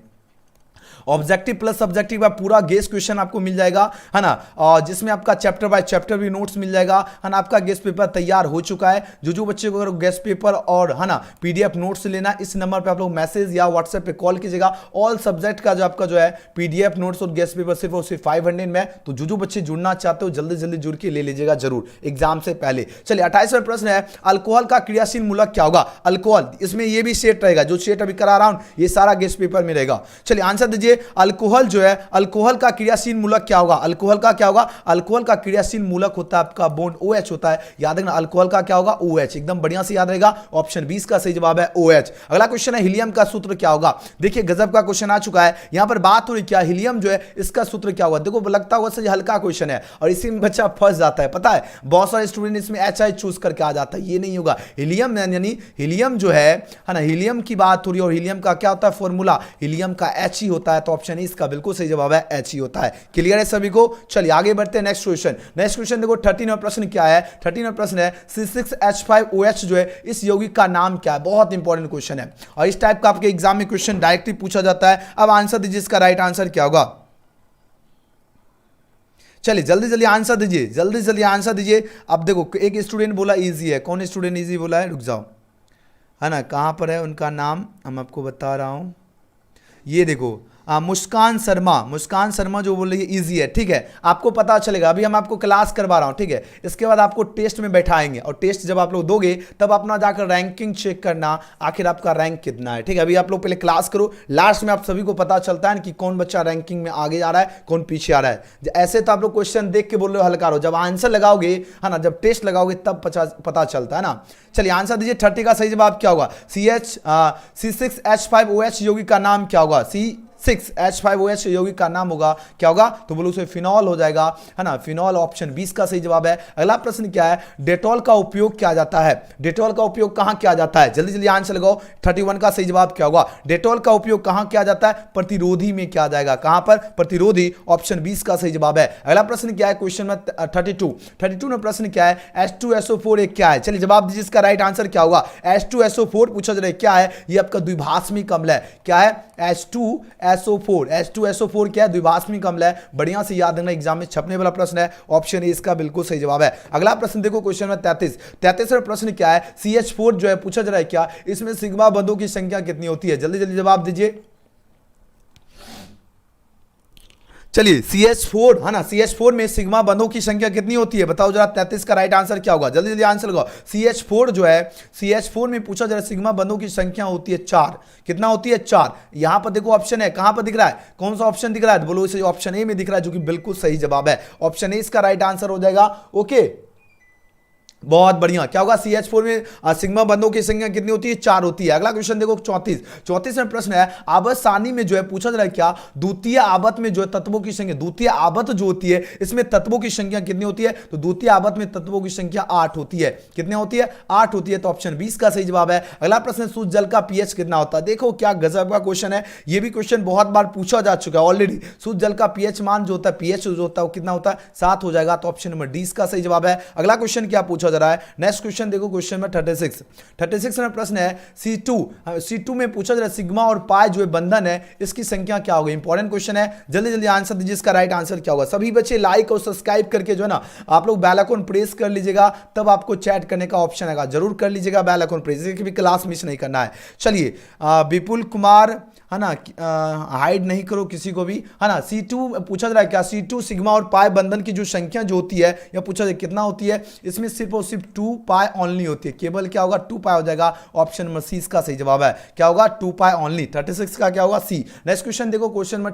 ऑब्जेक्टिव प्लस सब्जेक्टिव का पूरा गेस्ट क्वेश्चन आपको मिल जाएगा, है ना, और जिसमें आपका चैप्टर बाय चैप्टर भी नोट्स मिल जाएगा, है ना। आपका गेस्ट पेपर तैयार हो चुका है। जो बच्चे को अगर गेस्ट पेपर और, है ना, पीडीएफ नोट्स लेना, इस नंबर पे आप लोग मैसेज या व्हाट्सएप पे कॉल कीजिएगा। ऑल सब्जेक्ट का जो आपका जो है पीडीएफ नोट्स और गेस्ट पेपर सिर्फ और सिर्फ 500 में। तो जो बच्चे जुड़ना चाहते हो जल्दी जल्दी जुड़ के ले लीजिएगा जरूर एग्जाम से पहले। चलिए, 28वां प्रश्न है, अल्कोहल का क्रियाशील मूलक क्या होगा? अल्कोहल, इसमें ये भी सेट रहेगा, जो सेट अभी करा रहा हूं ये सारा गेस्ट पेपर में रहेगा। चलिए आंसर दीजिए। अल्कोहल जो है, अल्कोहल का क्रियाशील मूलक क्या होगा? अल्कोहल का क्या होगा? अल्कोहल का क्रियाशील मूलक होता है आपका बॉन्ड OH होता है। याद रखना, अल्कोहल का क्या होगा? OH, एकदम बढ़िया से याद रहेगा। ऑप्शन 20 का सही जवाब है OH। अगला क्वेश्चन है, हीलियम का सूत्र क्या होगा? देखिए गजब का क्वेश्चन आ चुका है। यहां पर बात हो रही क्या, हीलियम जो है इसका सूत्र क्या होगा? देखो लगता होगा सही हल्का क्वेश्चन है और इसी में बच्चा फंस जाता है। पता है बहुत सारे स्टूडेंट इसमें HI चूज करके आ जाता है, ये नहीं होगा। हीलियम यानी हीलियम जो है ना, हीलियम की बात हो रही है और हीलियम का क्या होता है फॉर्मूला? हीलियम का He होता है। तो ऑप्शन इसका बिल्कुल सही जवाब है He होता है। क्लियर है सभी को? चलिए आगे बढ़ते हैं नेक्स्ट क्वेश्चन। नेक्स्ट क्वेश्चन देखो 13वां प्रश्न क्या है? 13वां प्रश्न है, C6H5OH जो है इस यौगिक का नाम क्या है? बहुत इंपॉर्टेंट क्वेश्चन है और इस टाइप का आपके एग्जाम में क्वेश्चन डायरेक्टली पूछा जाता है। अब आंसर दीजिए, इसका राइट आंसर क्या होगा? चलिए जल्दी जल्दी आंसर दीजिए, जल्दी जल्दी आंसर दीजिए। अब देखो एक स्टूडेंट बोला इजी है, कौन स्टूडेंट इजी बोला है? रुक जाओ, है ना, कहां पर है उनका नाम, हम आपको बता रहा हूं। ये देखो मुस्कान शर्मा जो बोल रही है इजी है, ठीक है, आपको पता चलेगा। अभी हम आपको क्लास करवा रहा हूं, ठीक है, इसके बाद आपको टेस्ट में बैठाएंगे और टेस्ट जब आप लोग दोगे तब अपना जाकर रैंकिंग चेक करना, आखिर आपका रैंक कितना है, ठीक है। अभी आप लोग पहले क्लास करो, लास्ट में आप सभी को पता चलता है कि कौन बच्चा रैंकिंग में आगे जा रहा है, कौन पीछे आ रहा है। ऐसे तो आप लोग क्वेश्चन देख के बोल रहे हो हल्का रहो, जब आंसर लगाओगे, है ना, जब टेस्ट लगाओगे तब पता चलता है ना। चलिए आंसर दीजिए, 30 का सही जवाब क्या होगा? C6H5OH यौगिक का नाम क्या होगा? C6H5OH यौगिक का नाम होगा क्या होगा? तो बोलो उसे फिनॉल हो जाएगा, है ना, फिनॉल। ऑप्शन 20 का सही जवाब है। अगला प्रश्न क्या है? डेटॉल का उपयोग किया जाता है। डेटॉल का उपयोग कहां किया जाता है? जल्दी जल्दी आंसर लगाओ। 31 का सही जवाब क्या होगा? डेटॉल का उपयोग कहां किया जाता है? प्रतिरोधी में किया जाएगा। कहां पर? प्रतिरोधी। ऑप्शन 20 का सही जवाब है। अगला प्रश्न क्या है? क्वेश्चन में 32 में प्रश्न क्या है? H2SO4 एक क्या है? चलिए जवाब दीजिए, इसका राइट आंसर क्या होगा? H2SO4 पूछा जा रहा है, क्या है? ये आपका द्विभाषमी अम्ल है। क्या है? H2SO4 क्या है? द्विभाषमी अम्ल है। बढ़िया से याद रखना, एग्जाम में छपने वाला प्रश्न है। ऑप्शन ए इसका बिल्कुल सही जवाब है। अगला प्रश्न देखो क्वेश्चन में 33वां प्रश्न क्या है? CH4 जो है पूछा जा रहा है क्या, इसमें सिग्मा बंधों की संख्या कितनी होती है? जल्दी जल्दी जवाब दीजिए। चलिए CH4, है ना, CH4 में सिग्मा बंधों की संख्या कितनी होती है? बताओ जरा। 33 का राइट आंसर क्या होगा? जल्दी जल्दी आंसर लगाओ। CH4 जो है, CH4 में पूछा जा रहा है सिग्मा बंधों की संख्या होती है 4। कितना होती है? 4। यहां पर देखो ऑप्शन है, कहां पर दिख रहा है? कौन सा ऑप्शन दिख रहा है? बोलो इसे ऑप्शन ए में दिख रहा है, जो कि बिल्कुल सही जवाब है। ऑप्शन ए इसका राइट आंसर हो जाएगा। ओके, बहुत बढ़िया। क्या होगा? CH4 में सिग्मा बंधों की संख्या कितनी होती है? 4 होती है। अगला क्वेश्चन देखो 34 में प्रश्न है, आवर्त सारणी में जो है पूछा जा रहा है क्या, द्वितीय आवर्त में जो है तत्वों की संख्या, द्वितीय आवर्त जो होती है इसमें तत्वों की संख्या कितनी होती है? तो द्वितीय आवर्त में तत्वों की संख्या 8 होती है। कितनी होती है? 8 होती है। तो ऑप्शन 20 का सही जवाब है। अगला प्रश्न, शुद्ध जल का पीएच कितना होता है? देखो क्या गजब का क्वेश्चन है, ये भी क्वेश्चन बहुत बार पूछा जा चुका है ऑलरेडी। शुद्ध जल का पीएच मान जो होता है, पीएच जो होता है वो कितना होता है? 7 हो जाएगा। तो ऑप्शन नंबर 20 का सही जवाब है। अगला क्वेश्चन क्या पूछा जा रहा है? नेक्स्ट क्वेश्चन देखो, क्वेश्चन में 36 में प्रश्न है, C2 में पूछा जा रहा है सिग्मा और पाई जो है बंधन है, इसकी संख्या क्या होगी? इंपॉर्टेंट क्वेश्चन है, जल्दी जल्दी आंसर दीजिए, इसका राइट आंसर क्या होगा? सभी बच्चे लाइक और सब्सक्राइब करके जो है ना आप लोग बेल आइकन प्रेस कर लीजिएगा, तब आपको चैट करने का ऑप्शन आएगा। जरूर कर लीजिएगा बेल आइकन प्रेस, भी क्लास मिस नहीं करना है। चलिए विपुल कुमार, है ना, हाइड नहीं करो किसी को भी, है ना। C2 पूछा जा रहा है क्या, C2 सिग्मा और पाई बंधन की जो संख्या जो होती है, या पूछा जाए कितना होती है, इसमें सिर्फ और सिर्फ 2 पाई ओनली होती है, केवल क्या होगा 2 पाई हो जाएगा। ऑप्शन नंबर सी इसका सही जवाब है, क्या होगा 2 पाई ओनली। 36 का क्या होगा सी। नेक्स्ट क्वेश्चन देखो, क्वेश्चन नंबर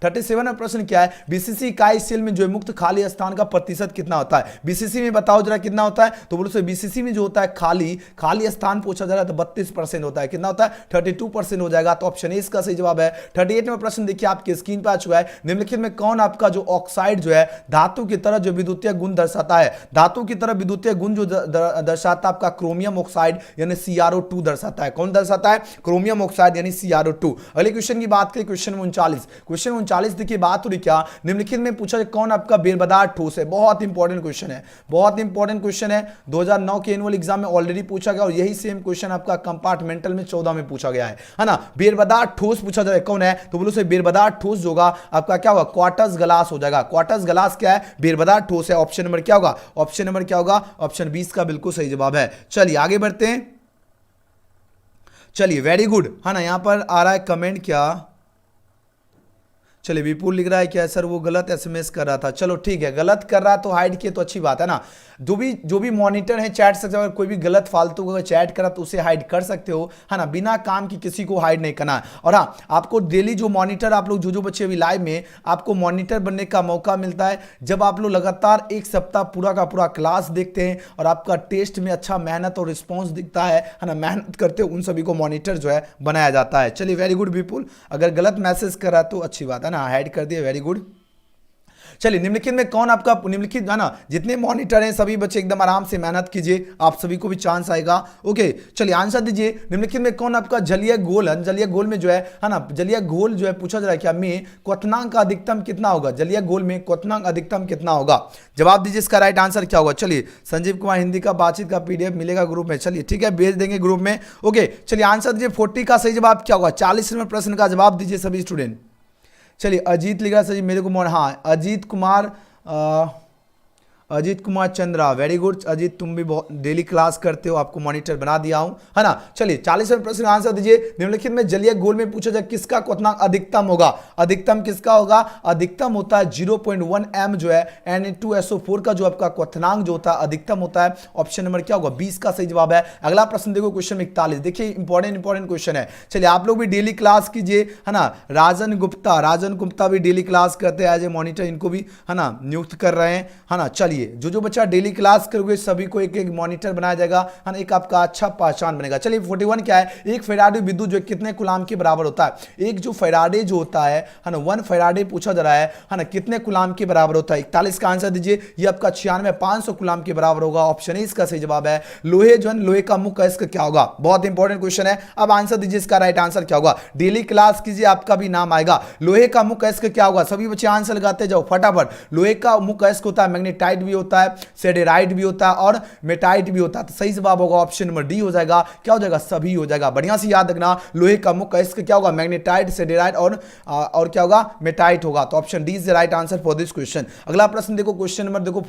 37 में प्रश्न क्या है, बीसीसी इकाई सेल में जो मुक्त खाली स्थान का प्रतिशत कितना होता है। बीसीसी में बताओ जरा कितना होता है, तो बोलो बीसीसी में जो होता है खाली स्थान पूछा जा रहा है तो 32% होता है। कितना होता है 32% हो जाएगा, तो ऑप्शन ए इसका सही जवाब है। 38 में प्रश्न देखिए आपके स्क्रीन पे आ चुका है, निम्नलिखित में कौन आपका जो ऑक्साइड जो है धातु की तरह जो विद्युतीय गुण दर्शाता है। धातु की तरह विद्युतीय गुण जो दर्शाता है आपका क्रोमियम ऑक्साइड यानी CrO2 दर्शाता है। कौन दर्शाता है, क्रोमियम ऑक्साइड यानी CrO2। अगले क्वेश्चन की बात करें, क्वेश्चन 39 देखिए बात हो रही क्या, निम्नलिखित में पूछा है कौन आपका बेरबदार ठोस है। बहुत इंपॉर्टेंट क्वेश्चन है, बहुत इंपॉर्टेंट क्वेश्चन है। 2009 के एनुअल एग्जाम में ऑलरेडी पूछा गया और यही सेम क्वेश्चन आपका कंपार्टमेंटल में 14 में पूछा गया है ना। बेरबदार ठोस पूछा जाए कौन है, तो बोलो से बेरबदार ठोस जो होगा आपका क्या होगा क्वार्टज ग्लास हो जाएगा। क्वार्टज ग्लास क्या है, बेरबदार ठोस है। ऑप्शन नंबर क्या होगा, ऑप्शन नंबर क्या होगा, ऑप्शन 20 का बिल्कुल सही जवाब है। चलिए आगे बढ़ते हैं, चलिए वेरी गुड है ना। यहां पर आ रहा है कमेंट क्या, चलिए विपुल लिख रहा है क्या सर वो गलत एसएमएस कर रहा था। चलो ठीक है, गलत कर रहा है तो हाइड किए तो अच्छी बात है ना। जो भी मॉनिटर है चैट से अगर कोई भी गलत फालतू अगर चैट करा तो उसे हाइड कर सकते हो है ना, बिना काम की किसी को हाइड नहीं करना है। और हाँ, आपको डेली जो मॉनिटर आप लोग जो बच्चे अभी लाइव में आपको मॉनिटर बनने का मौका मिलता है जब आप लोग लगातार एक सप्ताह पूरा का पूरा क्लास देखते हैं और आपका टेस्ट में अच्छा मेहनत और रिस्पॉन्स दिखता है ना, मेहनत करते हो, उन सभी को मॉनिटर जो है बनाया जाता है। चलिए वेरी गुड विपुल, अगर गलत मैसेज कर रहा है तो अच्छी बात है ना, हाइड कर दिए, वेरी गुड। चलिए निम्नलिखित में कौन आपका निम्नलिखित है ना, जितने मॉनिटर हैं सभी बच्चे एकदम आराम से मेहनत कीजिए, आप सभी को भी चांस आएगा। ओके चलिए आंसर दीजिए, निम्नलिखित में कौन आपका जलीय घोल है। जलीय घोल में जो है ना, जलीय घोल जो है पूछा जा रहा है क्या में क्वथनांक का अधिकतम कितना होगा, जलीय घोल में क्वथनांक अधिकतम कितना होगा। जवाब दीजिए, इसका राइट आंसर क्या होगा। चलिए संजीव कुमार हिंदी का बातचीत का PDF मिलेगा ग्रुप में, चलिए ठीक है भेज देंगे ग्रुप में। ओके चलिए आंसर दीजिए, 40 का सही जवाब क्या होगा। 40 नंबर प्रश्न का जवाब दीजिए सभी स्टूडेंट। चलिए अजीत लिख रहा है सर मेरे को, हाँ अजीत कुमार चंद्रा, वेरी गुड अजीत, तुम भी बहुत डेली क्लास करते हो, आपको मॉनिटर बना दिया हूं है ना। चलिए 40वें प्रश्न का आंसर दीजिए, निम्नलिखित में जलीय घोल में पूछा जाए किसका क्वथनांक अधिकतम होगा। अधिकतम किसका होगा, अधिकतम होता है 0.1 m जो है Na2SO4 का जो आपका क्वथनांक जो होता है अधिकतम होता है। ऑप्शन नंबर क्या होगा, 20 का सही जवाब है। अगला प्रश्न देखो क्वेश्चन 41, देखिए इंपॉर्टेंट क्वेश्चन है। चलिए आप लोग भी डेली क्लास कीजिए है ना। राजन गुप्ता भी डेली क्लास करते हैं एज ए मॉनिटर, इनको भी है ना नियुक्त कर रहे हैं है ना। चलिए जो बच्चा डेली क्लास करोगे सभी को एक मॉनिटर बनाया जाएगा है ना, एक आपका अच्छा पहचान बनेगा। चलिए 41 क्या है, एक फैराडे विद्युत जो कितने कूलाम के बराबर होता है। एक जो फैराडे जो होता है ना, 1 फैराडे पूछा जा रहा है ना, कितने कूलाम के बराबर होता है। 41 का आंसर दीजिए, ये आपका 96,500 कूलाम के बराबर होगा। ऑप्शन ए इसका सही जवाब है। लोहे जो है लोहे का मुख्य अयस्क क्या होगा, बहुत इंपॉर्टेंट क्वेश्चन है। अब आंसर दीजिए, इसका राइट आंसर क्या होगा। डेली क्लास कीजिए, आपका भी नाम आएगा। लोहे का मुख्य अयस्क क्या होगा, सभी बच्चे आंसर लगाते जाओ फटाफट। लोहे का मुख्य अयस्क होता है मैग्नेटाइट भी होता है, सेडेराइट भी होता है और मेटाइट भी होता है। तो सही जवाब होगा ऑप्शन नंबर डी हो जाएगा। क्या हो जाएगा, सभी हो जाएगा। बढ़िया से याद रखना, लोहे का मुख्य अयस्क क्या होगा, मैग्नेटाइट, सेडेराइट और क्या होगा, मेटाइट होगा। तो option D is the right answer for this question. अगला प्रश्न देखो, क्वेश्चन नंबर देखो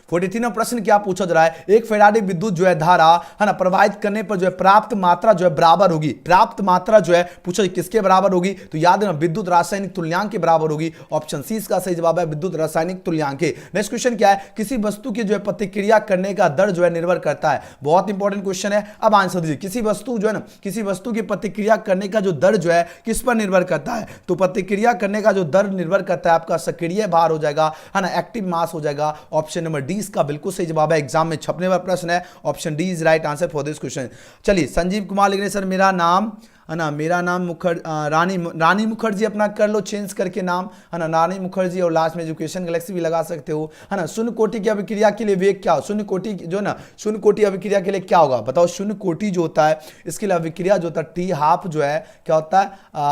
43 प्रश्न क्या पूछा जा रहा है, एक फैराडे विद्युत जो है धारा है ना प्रवाहित करने पर जो है प्राप्त मात्रा जो है बराबर होगी। प्राप्त मात्रा जो है पूछा किसके बराबर होगी, तो याद रखना विद्युत रासायनिक तुल्यांक के बराबर होगी। ऑप्शन सी इसका सही जवाब है, विद्युत रासायनिक तुल्यांक के। नेक्स्ट क्वेश्चन क्या है, किसी वस्तु की जो है प्रतिक्रिया करने का दर जो है निर्भर करता है। बहुत इंपॉर्टेंट क्वेश्चन है। अब आंसर दीजिए, किसी वस्तु जो है ना, किसी वस्तु की प्रतिक्रिया करने का जो दर जो है किस पर निर्भर करता है, तो प्रतिक्रिया करने का जो दर निर्भर करता है आपका सक्रिय भार हो जाएगा है ना, एक्टिव मास हो जाएगा। ऑप्शन नंबर डी इसका बिल्कुल सही जवाब है, एग्जाम में छपने वाला प्रश्न है। Option D is right answer for this question. चलिए संजीव कुमार लिख रहे सर मेरा नाम है ना, मेरा नाम रानी मुखर्जी अपना कर लो चेंज करके नाम है ना, रानी मुखर्जी और लास्ट में एजुकेशन गैलेक्सी भी लगा सकते हो है ना। शून्य कोटि की अभिक्रिया के लिए वेग क्या हो, शून्य कोटि जो है ना, शून्य कोटि अभिक्रिया के लिए क्या होगा बताओ। शून्य कोटि जो होता है इसके लिए अभिक्रिया जो होता है टी हाफ जो है क्या होता है,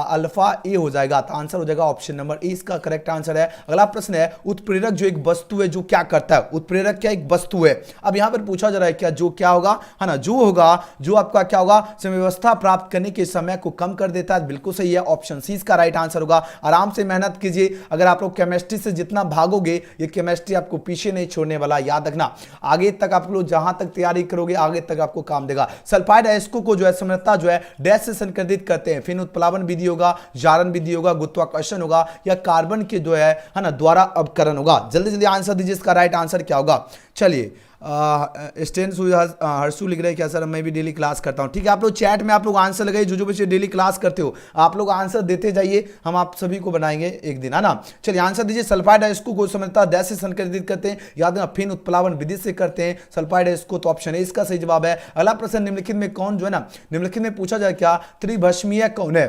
अल्फा ए हो जाएगा। तो आंसर हो जाएगा ऑप्शन नंबर ए इसका करेक्ट आंसर है। अगला प्रश्न है, उत्प्रेरक जो एक वस्तु है जो क्या करता है। उत्प्रेरक क्या एक वस्तु है। अब यहां पर पूछा जा रहा है क्या, जो क्या होगा है ना, जो होगा जो आपका क्या होगा, व्यवस्था प्राप्त करने के समय समय को कम कर देता है, बिल्कुल सही है, ऑप्शन सी इसका राइट आंसर होगा। आराम से मेहनत कीजिए, अगर आप लोग केमिस्ट्री से जितना भागोगे ये केमिस्ट्री आपको पीछे नहीं छोड़ने वाला, याद रखना। आगे तक आप लोग जहां तक तैयारी करोगे आगे तक आपको काम देगा। सल्फाइड अयस्कों को जो है सामान्यतः जो है डैश से संकेतित करते हैं, फिर उत्प्लावन विधि होगा, जारन विधि होगा, गुरुत्वाकर्षण होगा, या कार्बन के जो है ना द्वारा अपकरण होगा। जल्दी जल्दी आंसर दीजिए, इसका राइट आंसर क्या होगा। चलिए हर्षु लिख रहे हैं क्या सर, मैं भी डेली क्लास करता हूं। ठीक है, आप लोग चैट में आप लोग आंसर लगाइए, जो बच्चे डेली क्लास करते हो आप लोग आंसर देते जाइए, हम आप सभी को बनाएंगे एक दिन, है ना। चलिए आंसर दीजिए। सल्फाइड अयस्कों को सामान्यतः डैश से संकेतित करते हैं, याद रखना फिन उत्प्लावन विधि से करते हैं सल्फाइड अयस्कों, तो ऑप्शन ए इसका सही जवाब है। अगला प्रश्न, निम्नलिखित में कौन जो है ना, निम्नलिखित में पूछा जाए क्या त्रिभस्मीय कौन है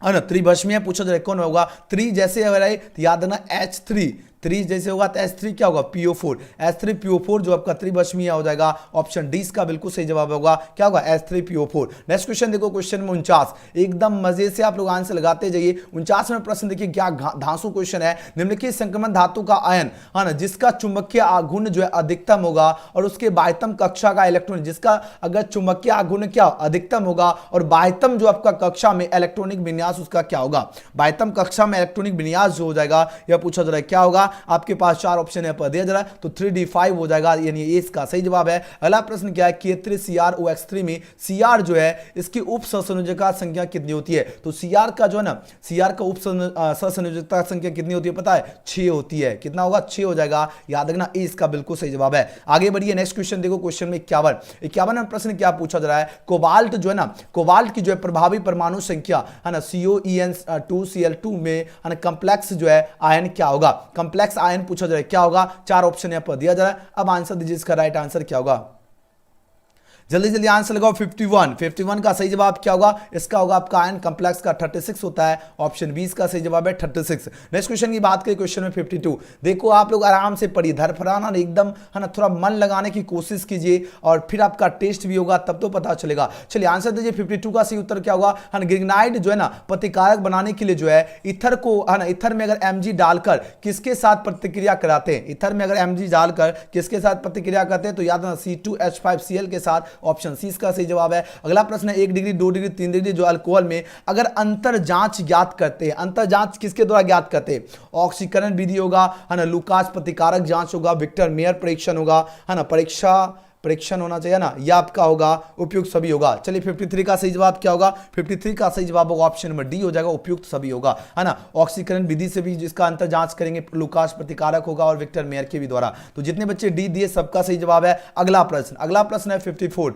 ना, त्रिभस्मीय पूछा जाए कौन होगा। त्रि जैसे अगर आए तो याद रखना H3, त्रि जैसे होगा तो H3 क्या होगा PO4, H3PO4 जो आपका त्रिभस्मीय हो जाएगा। ऑप्शन डी इसका बिल्कुल सही जवाब होगा, क्या होगा H3PO4। नेक्स्ट क्वेश्चन देखो, क्वेश्चन में 49, एकदम मजे से आप लोग आंसर लगाते जाइए। 49वें प्रश्न देखिए क्या धांसू क्वेश्चन है। निम्नलिखित संक्रमण धातु का आयन है ना जिसका चुंबकीय आघूर्ण जो है अधिकतम होगा और उसके बाह्यतम कक्षा का इलेक्ट्रॉन, जिसका अगर चुंबकीय आघूर्ण क्या अधिकतम होगा और बाह्यतम जो आपका कक्षा में इलेक्ट्रॉनिक विन्यास उसका क्या होगा। बाह्यतम कक्षा में इलेक्ट्रॉनिक विन्यास जो हो जाएगा यह पूछा जा रहा है क्या होगा। आपके पास 4 ऑप्शन है पर दिया जा रहा है, तो 3D5 हो जाएगा, यानी ये इसका सही जवाब है। अगला प्रश्न क्या है, K3 CrOX3 में Cr जो है इसकी उप सहसंयोजकता संख्या कितनी होती है। तो Cr का जो है ना, Cr का उप सहसंयोजकता संख्या कितनी होती है पता है, 6 होती है। कितना होगा, 6 हो जाएगा, याद रखना ए इसका बिल्कुल सही जवाब है। आगे बढ़िए, नेक्स्ट क्वेश्चन देखो, क्वेश्चन में 51 प्रश्न क्या पूछा जा रहा है। कोबाल्ट जो है ना, कोबाल्ट की जो है प्रभावी परमाणु संख्या है ना COEN2Cl2 में है ना कॉम्प्लेक्स जो है आयन क्या होगा। कॉम्प्लेक्स आयन पूछा जा रहा है क्या होगा। 4 ऑप्शन यहां पर दिया जा रहा है, अब आंसर दीजिए, इसका राइट आंसर क्या होगा। जल्दी जल्दी आंसर लगाओ। 51 का सही जवाब क्या होगा, इसका होगा आपका आयन कॉम्प्लेक्स का 36 होता है, ऑप्शन 20 का सही जवाब है 36। नेक्स्ट क्वेश्चन की बात करें, क्वेश्चन में 52 देखो, आप लोग आराम से पढ़िए, धरफराना एकदम है ना, थोड़ा मन लगाने की कोशिश कीजिए और फिर आपका टेस्ट भी होगा तब तो पता चलेगा। चलिए आंसर दीजिए, 52 का सही उत्तर क्या होगा। ग्रिग्नाइड जो है ना प्रतिकारक बनाने के लिए जो है ईथर को है ना, ईथर में अगर Mg डालकर किसके साथ प्रतिक्रिया कराते हैं, ईथर में अगर Mg डालकर किसके साथ प्रतिक्रिया करते हैं, तो याद रखना C2H5Cl के साथ, ऑप्शन सी इसका सही जवाब है। अगला प्रश्न है 1 डिग्री 2 डिग्री 3 डिग्री जो अल्कोहल में अगर अंतर जांच ज्ञात करते हैं, अंतर जांच किसके द्वारा ज्ञात करते हैं, ऑक्सीकरण विधि होगा है ना, लुकास प्रतिकारक जांच होगा, विक्टर मेयर परीक्षण होगा है ना, परीक्षण होना चाहिए ना, यह आपका होगा उपयुक्त सभी होगा। चलिए 53 का सही जवाब क्या होगा। 53 का सही जवाब होगा ऑप्शन नंबर डी हो जाएगा, उपयुक्त सभी होगा है ना। ऑक्सीकरण विधि से भी जिसका अंतर जांच करेंगे, लुकास प्रतिकारक होगा और विक्टर मेयर के भी द्वारा। तो जितने बच्चे डी दिए सबका सही जवाब है। अगला प्रश्न है 54।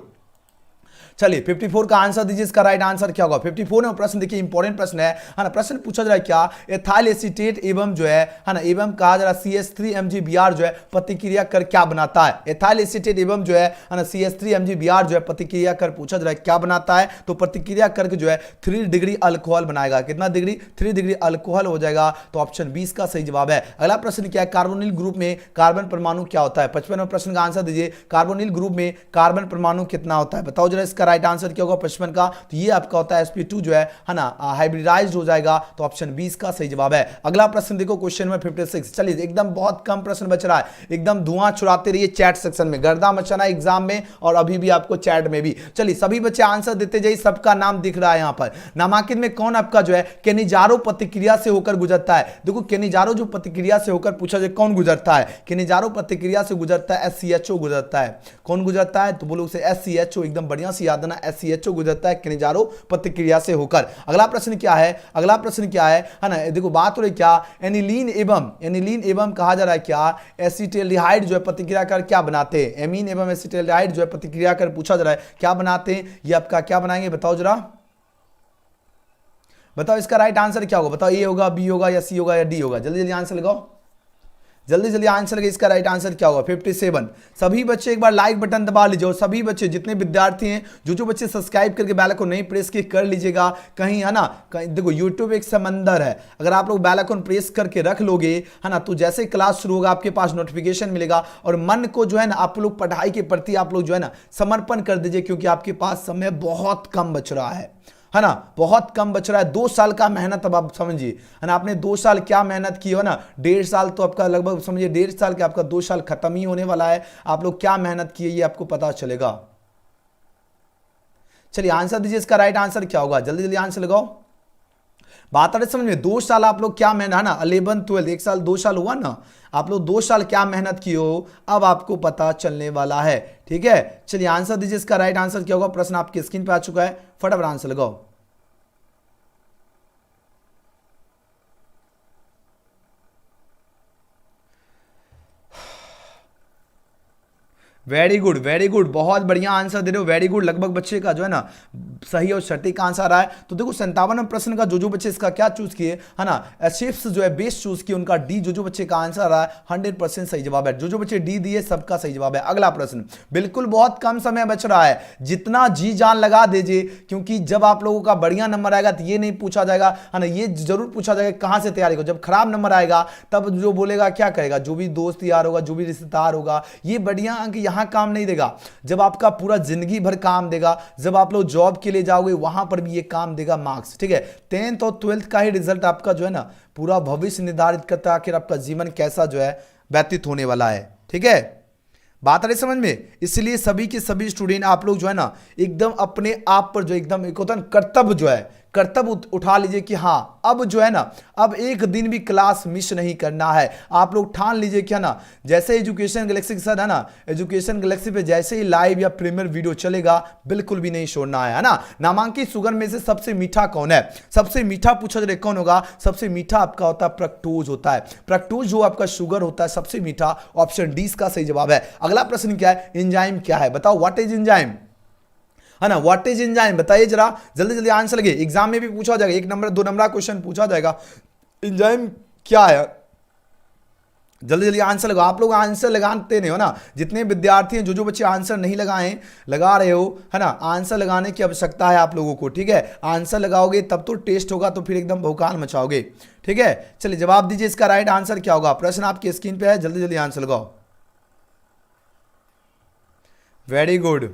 चलिए 54 का आंसर दीजिए, इसका राइट आंसर क्या होगा। 54 में प्रश्न देखिए, इंपॉर्टेंट प्रश्न है ना। प्रश्न पूछा जा रहा है क्या, एथाइल एसीटेट एवं जो है ना, एवं कहा जा रहा है CH3MgBr जो है प्रतिक्रिया कर क्या बनाता है। एथाइल एसीटेट एवं जो है ना CH3MgBr जो है प्रतिक्रिया कर पूछा जा रहा है क्या बनाता है, तो प्रतिक्रिया करके जो है 3 डिग्री अल्कोहल बनाएगा। कितना डिग्री, 3 डिग्री अल्कोहल हो जाएगा, तो ऑप्शन 20 का सही जवाब है। अगला प्रश्न क्या है, कार्बोनिल ग्रुप में कार्बन परमाणु क्या होता है। 55वें प्रश्न का आंसर दीजिए, कार्बोनिल ग्रुप में कार्बन परमाणु कितना होता है, बताओ जरा, इसका राइट आंसर क्या होगा 55 का, तो ये आपका होता है sp2 जो है ना हाइब्रिडाइज्ड हो जाएगा, तो ऑप्शन 20 का सही जवाब है। अगला प्रश्न देखो, क्वेश्चन नंबर 56। चलिए एकदम बहुत कम प्रश्न बच रहा है, एकदम धुआं छुड़ाते रहिए चैट सेक्शन में, गर्दा मचाना एग्जाम में और अभी भी आपको चैट में भी। चलिए सभी बच्चे आंसर देते जाइए, सबका नाम दिख रहा है यहां पर। नामांकित में कौन आपका जो है केनिजारो प्रतिक्रिया से होकर गुजरता है। देखो केनिजारो जो प्रतिक्रिया से होकर पूछा जाए कौन गुजरता है, केनिजारो प्रतिक्रिया से गुजरता है SCHO गुजरता है। कौन गुजरता है, तो बोलो उसे SCHO, एकदम बढ़िया से याद देना, SCHO गुजरता है केनिजारो प्रतिक्रिया से होकर। अगला प्रश्न क्या है ना, देखो बात हो रही क्या, एनिलीन एवं कहा जा रहा है क्या एसिटाल्डिहाइड जो है प्रतिक्रिया कर क्या बनाते हैं। एमीन एवं एसिटाल्डिहाइड जो है प्रतिक्रिया कर पूछा जा रहा है क्या बनाते हैं, ये आपका क्या बनाएंगे, बताओ जरा, बताओ इसका राइट आंसर क्या होगा। बताओ ए होगा, बी होगा या सी होगा या डी होगा। जल्दी जल्दी आंसर लगाओ, जल्दी जल्दी आंसर लगे, इसका राइट आंसर क्या होगा। 57। सभी बच्चे एक बार लाइक बटन दबा लीजिए और सभी बच्चे जितने विद्यार्थी हैं, जो बच्चे सब्सक्राइब करके बेल आइकन नहीं प्रेस किए कर लीजिएगा। कहीं है ना, कहीं देखो यूट्यूब एक समंदर है, अगर आप लोग बेल आइकन प्रेस करके रख लोगे है ना, तो जैसे क्लास शुरू होगा आपके पास नोटिफिकेशन मिलेगा और मन को जो है ना आप लोग पढ़ाई के प्रति आप लोग जो है ना समर्पण कर दीजिए, क्योंकि आपके पास समय बहुत कम बच रहा है ना, बहुत कम बच रहा है। 2 साल का मेहनत, अब आप समझिए है ना, आपने 2 साल क्या मेहनत की हो ना, 1.5 साल तो आपका लगभग समझिए 1.5 साल के आपका 2 साल खत्म ही होने वाला है। आप लोग क्या मेहनत किए ये आपको पता चलेगा। चलिए आंसर दीजिए, इसका राइट आंसर क्या होगा, जल्दी जल्दी आंसर लगाओ। बात आ रही समझ में, 2 साल आप लोग क्या मेहनत है ना, 11 12 1 साल 2 साल हुआ ना, आप लोग 2 साल क्या मेहनत किए हो अब आपको पता चलने वाला है, ठीक है। चलिए आंसर दीजिए, इसका राइट आंसर क्या होगा, प्रश्न आपकी स्क्रीन पे आ चुका है, फटाफट आंसर लगाओ। वेरी गुड वेरी गुड, बहुत बढ़िया आंसर दे रहे हो, वेरी गुड। लगभग बच्चे का जो है ना सही और सटीक आंसर आ रहा है। तो देखो 57 प्रश्न का जो बच्चे इसका क्या चूज किए है ना, शिफ्ट जो है बेस चूज किए, उनका डी जो बच्चे का आंसर आ रहा है 100% सही जवाब है। जो बच्चे डी दिए सबका सही जवाब है। अगला प्रश्न, बिल्कुल बहुत कम समय बच रहा है, जितना जी जान लगा दीजिए, क्योंकि जब आप लोगों का बढ़िया नंबर आएगा तो ये नहीं पूछा जाएगा है ना, ये जरूर पूछा जाएगा कहां से तैयारी करो। जब खराब नंबर आएगा तब जो बोलेगा क्या करेगा, जो भी दोस्त यार होगा, जो भी रिश्तेदार होगा, ये बढ़िया अंक यहां काम नहीं देगा, जब आपका पूरा जिंदगी भर काम देगा, जब आप लोग जॉब के लिए जाओगे वहां पर भी ये काम देगा मार्क्स, ठीक है। 10th और 12th का ही रिजल्ट आपका जो है ना पूरा भविष्य निर्धारित करता है, आखिर आपका जीवन कैसा जो है व्यतीत होने वाला है, ठीक है। बात आ रही समझ में, इसलिए सभी के सभी स्टूडेंट आप लोग जो है ना एकदम अपने आप पर जो एकदम एक होता है कर्तव्य जो है, कर्तव्य उठा लीजिए कि हाँ अब जो है ना अब एक दिन भी क्लास मिस नहीं करना है। आप लोग ठान लीजिए कि है ना, जैसे एजुकेशन गैलेक्सी के साथ है ना, एजुकेशन गैलेक्सी पे जैसे ही लाइव या प्रीमियर वीडियो चलेगा बिल्कुल भी नहीं छोड़ना है ना। नामांकित शुगर में से सबसे मीठा कौन है, सबसे मीठा पूछा जाए कौन होगा, सबसे मीठा आपका होता है फ्रक्टोज होता है, फ्रक्टोज जो आपका शुगर होता है सबसे मीठा, ऑप्शन डी इसका सही जवाब है। अगला प्रश्न क्या है, एंजाइम क्या है, बताओ व्हाट इज एंजाइम है ना, व्हाट इज एंजाइम बताइए जरा, जल्दी जल्दी आंसर लगे, एग्जाम में भी पूछा जाएगा, 1 नंबर 2 नंबर क्वेश्चन पूछा जाएगा, एंजाइम क्या है, जल्दी जल्दी आंसर लगाओ। आप लोग आंसर लगाते नहीं हो ना, जितने विद्यार्थी हैं, जो बच्चे आंसर नहीं लगाए लगा रहे हो है ना, आंसर लगाने की आवश्यकता है आप लोगों को, ठीक है। आंसर लगाओगे तब तो टेस्ट होगा, तो फिर एकदम भौकाल मचाओगे, ठीक है। चलिए जवाब दीजिए, इसका राइट आंसर क्या होगा, प्रश्न आपकी स्क्रीन पे है, जल्दी जल्दी आंसर लगाओ। Very good,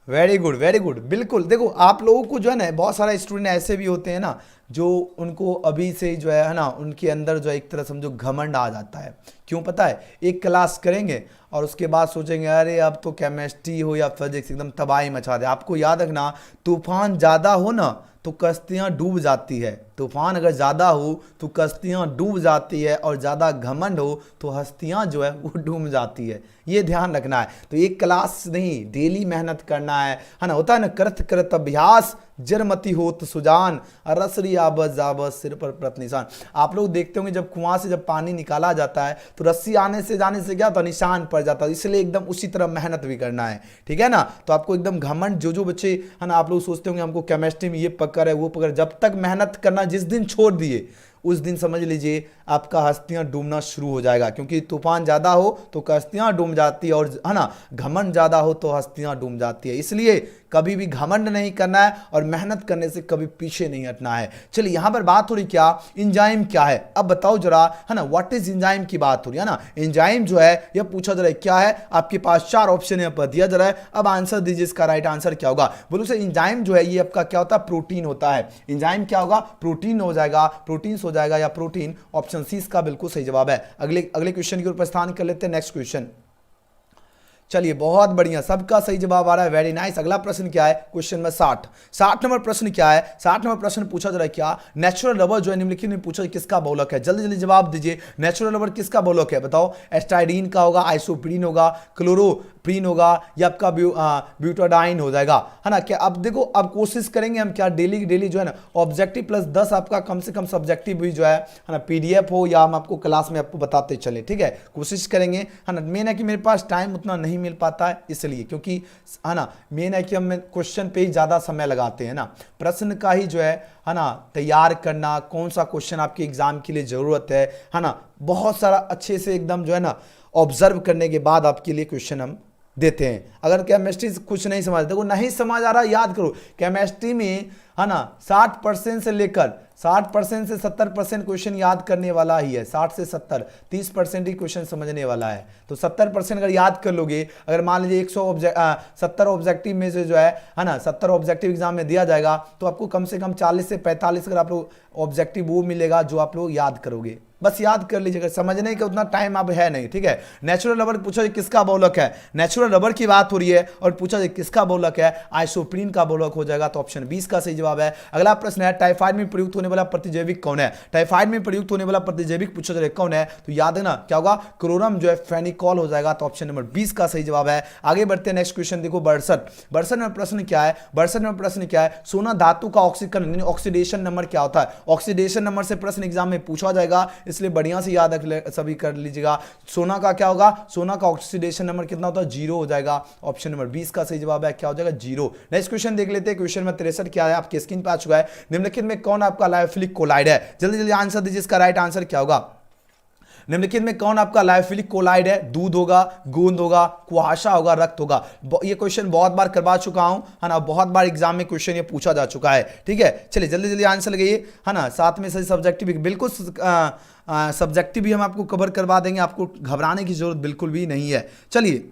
very good very good, बिल्कुल। देखो आप लोगों को जो है ना बहुत सारा स्टूडेंट ऐसे भी होते हैं ना जो उनको अभी से जो है ना उनके अंदर जो है एक तरह समझो घमंड आ जाता है। क्यों पता है, एक क्लास करेंगे और उसके बाद सोचेंगे अरे अब तो केमिस्ट्री हो या फिजिक्स एकदम तबाही मचा दे। आपको याद रखना, तूफान ज़्यादा हो ना तो कश्तियाँ डूब जाती है, तूफान अगर ज़्यादा हो तो कश्तियाँ डूब जाती है, और ज़्यादा घमंड हो तो हस्तियाँ जो है वो डूब जाती है, ये ध्यान रखना है। तो एक क्लास नहीं, डेली मेहनत करना है ना, होता है ना करत करत अभ्यास जरमती होत सुजान, रसरी आबद जाबद सिर पर प्रत निशान। आप लोग देखते होंगे जब कुआं से जब पानी निकाला जाता है तो रस्सी आने से जाने से क्या होता है, निशान पड़ जाता है, इसलिए एकदम उसी तरह मेहनत भी करना है, ठीक है ना। तो आपको एकदम घमंड, जो बच्चे है ना, आप लोग सोचते होंगे हमको केमिस्ट्री में ये पकड़ है वो पकड़, जब तक मेहनत करना जिस दिन छोड़ दिए उस दिन समझ लीजिए आपका हस्तियां डूबना शुरू हो जाएगा, क्योंकि तूफान ज़्यादा हो तो कश्तियां डूब जाती है, और है ना घमंड ज़्यादा हो तो हस्तियां डूब जाती है। इसलिए कभी भी घमंड नहीं करना है और मेहनत करने से कभी पीछे नहीं हटना है। चलिए यहाँ पर बात हो रही क्या, एंजाइम क्या है, अब बताओ जरा है ना, व्हाट इज एंजाइम की बात हो रही है ना। एंजाइम जो है यह पूछा जा रहा है क्या है, आपके पास 4 ऑप्शन यहाँ पर दिया जा रहा है, अब आंसर दीजिए, इसका राइट आंसर क्या होगा। बोलो सर एंजाइम जो है ये आपका क्या होता है, प्रोटीन होता है। एंजाइम क्या होगा, प्रोटीन हो जाएगा, प्रोटीन्स हो जाएगा या प्रोटीन, ऑप्शन सी इसका बिल्कुल सही जवाब है। अगले क्वेश्चन की ओर प्रस्थान कर लेते हैं, नेक्स्ट क्वेश्चन। चलिए बहुत बढ़िया, सबका सही जवाब आ रहा है, वेरी नाइस। अगला प्रश्न क्या है, क्वेश्चन में 60 नंबर प्रश्न क्या है, 60 नंबर प्रश्न पूछा जा रहा है क्या, नेचुरल रबर जो है निम्नलिखित में पूछा किसका बहुलक है। जल्दी जल्दी जवाब दीजिए, नेचुरल रबर किसका बहुलक है, बताओ। एस्टाइडीन का होगा, आइसोप्रीन होगा, क्लोरोप्रीन होगा, या आपका ब्यूटाडाइन हो जाएगा, है ना। क्या अब देखो, अब कोशिश करेंगे हम क्या डेली जो है ना ऑब्जेक्टिव प्लस 10 आपका कम से कम सब्जेक्टिव भी जो है ना PDF हो या हम आपको क्लास में आपको बताते चले, ठीक है, कोशिश करेंगे, है ना। मेन है कि मेरे पास टाइम उतना नहीं मिल पाता है इसलिए, क्योंकि है ना मेन है कि हम क्वेश्चन पे ही ज्यादा समय लगाते हैं ना, प्रश्न का ही जो है ना तैयार करना, कौन सा क्वेश्चन आपके एग्जाम के लिए जरूरत है ना, बहुत सारा अच्छे से एकदम जो है ना ऑब्जर्व करने के बाद आपके लिए क्वेश्चन हम देते हैं। अगर केमिस्ट्री कुछ नहीं समझ, देखो नहीं समझ आ रहा, याद करो केमिस्ट्री में है ना 60% से लेकर 60% से 70% क्वेश्चन याद करने वाला ही है, 60 से 70, 30% ही क्वेश्चन समझने वाला है। तो 70% अगर याद कर लोगे, अगर मान लीजिए 70 ऑब्जेक्टिव में से जो है ना 70 ऑब्जेक्टिव एग्जाम में दिया जाएगा, तो आपको कम से कम 40 से 45 अगर आप लोग ऑब्जेक्टिव वो मिलेगा जो आप लोग याद करोगे। बस याद कर लीजिएगा, समझने का उतना टाइम अब है नहीं, ठीक है। नेचुरल रबर पूछा जाए किसका बहुलक है, नेचुरल रबर की बात हो रही है और पूछा जाए किसका बहुलक है, आइसोप्रीन का बहुलक हो जाएगा, तो ऑप्शन 20 का सही जवाब है। अगला प्रश्न है टाइफाइड में प्रयुक्त होने वाला प्रतिजैविक कौन है, टाइफाइड में प्रयुक्त होने वाला प्रतिजैविक पूछा जाए कौन है, तो याद है ना क्या होगा, क्लोरम जो है फेनिकॉल हो जाएगा, तो ऑप्शन नंबर 20 का सही जवाब है। आगे बढ़ते हैं, नेक्स्ट क्वेश्चन देखो 62 में प्रश्न क्या है, 62 में प्रश्न क्या है, सोना धातु का ऑक्सीकरण ऑक्सीडेशन नंबर क्या होता है, ऑक्सीडेशन नंबर से प्रश्न एग्जाम में पूछा जाएगा, इसलिए बढ़िया से याद सभी कर लीजिएगा। सोना का क्या होगा, सोना का ऑक्सीडेशन नंबर कितना होता है, 0 हो जाएगा, ऑप्शन नंबर 20 का सही जवाब है, क्या हो जाएगा 0। नेक्स्ट क्वेश्चन देख लेते हैं, क्वेश्चन में 63 क्या है, आपके स्क्रीन पे आ चुका है, निम्नलिखित में कौन आपका लायोफिलिक कोलाइड है, जल्दी जल्दी आंसर दीजिए, इसका राइट आंसर क्या होगा, निम्नलिखित में कौन आपका लायोफिलिक कोलाइड है, दूध होगा, गोंद होगा, कुहासा होगा, रक्त होगा। ये क्वेश्चन बहुत बार करवा चुका हूं, है ना, बहुत बार एग्जाम में क्वेश्चन ये पूछा जा चुका है, ठीक है। चलिए जल्दी जल्दी आंसर लगाइए, है ना, साथ में सही सब्जेक्टिव बिल्कुल सब्जेक्टिव भी हम आपको कवर करवा देंगे, आपको घबराने की जरूरत बिल्कुल भी नहीं है। चलिए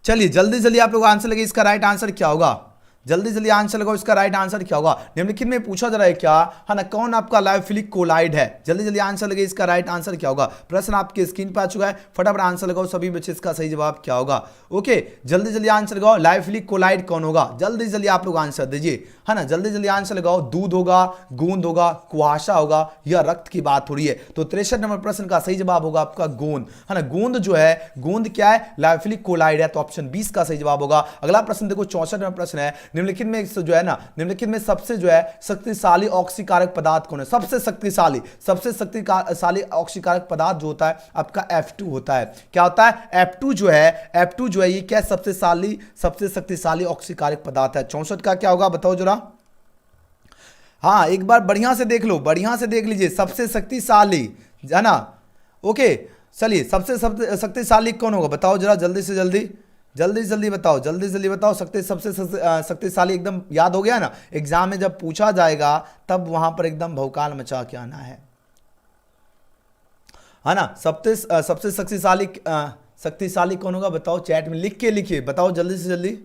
चलिए जल्दी जल्दी आप लोग आंसर लगाइए, इसका राइट आंसर क्या होगा, जल्दी जल्दी आंसर लगाओ, इसका राइट आंसर क्या होगा, निम्नलिखित में पूछा जा रहा है क्या, है ना, कौन आपका लायोफिलिक कोलाइड है, जल्दी जल्दी आंसर लगाइए, इसका राइट आंसर क्या होगा। प्रश्न आपके स्क्रीन पर आ चुका है, फटाफट आंसर लगाओ सभी बच्चे, इसका सही जवाब क्या होगा। ओके जल्दी जल्दी आंसर लगाओ, लायोफिलिक कोलाइड कौन होगा, जल्दी जल्दी आप लोग आंसर दीजिए, है ना, जल्दी जल्दी आंसर लगाओ, दूध होगा, गोंद होगा, कुहासा होगा, या रक्त की बात हो रही है, तो 63 नंबर प्रश्न का सही जवाब होगा आपका गोंद, है ना, गोंद जो है, गोंद क्या है, लायोफिलिक कोलाइड है, तो ऑप्शन 20 का सही जवाब होगा। अगला प्रश्न देखो 64 नंबर प्रश्न है, निम्नलिखित में जो है ना, निम्नलिखित में सबसे जो है शक्तिशाली ऑक्सीकारक पदार्थ कौन है, सबसे शक्तिशाली ऑक्सीकारक पदार्थ जो होता है आपका F2 होता है, क्या होता है, F2 जो है ये क्या सबसे शक्तिशाली ऑक्सीकारक पदार्थ है। 64 का क्या होगा बताओ जरा, हाँ एक बार बढ़िया से देख लो, बढ़िया से देख लीजिए, सबसे शक्तिशाली है ना, ओके चलिए सबसे शक्तिशाली कौन होगा बताओ जरा, जल्दी से जल्दी बताओ, जल्दी जल्दी बताओ, सबसे शक्तिशाली एकदम याद हो गया ना, एग्जाम में जब पूछा जाएगा तब वहां पर एकदम भौकाल मचा के आना है ना। सबसे शक्तिशाली कौन होगा बताओ, चैट में लिख के लिखिए, बताओ जल्दी से जल्दी,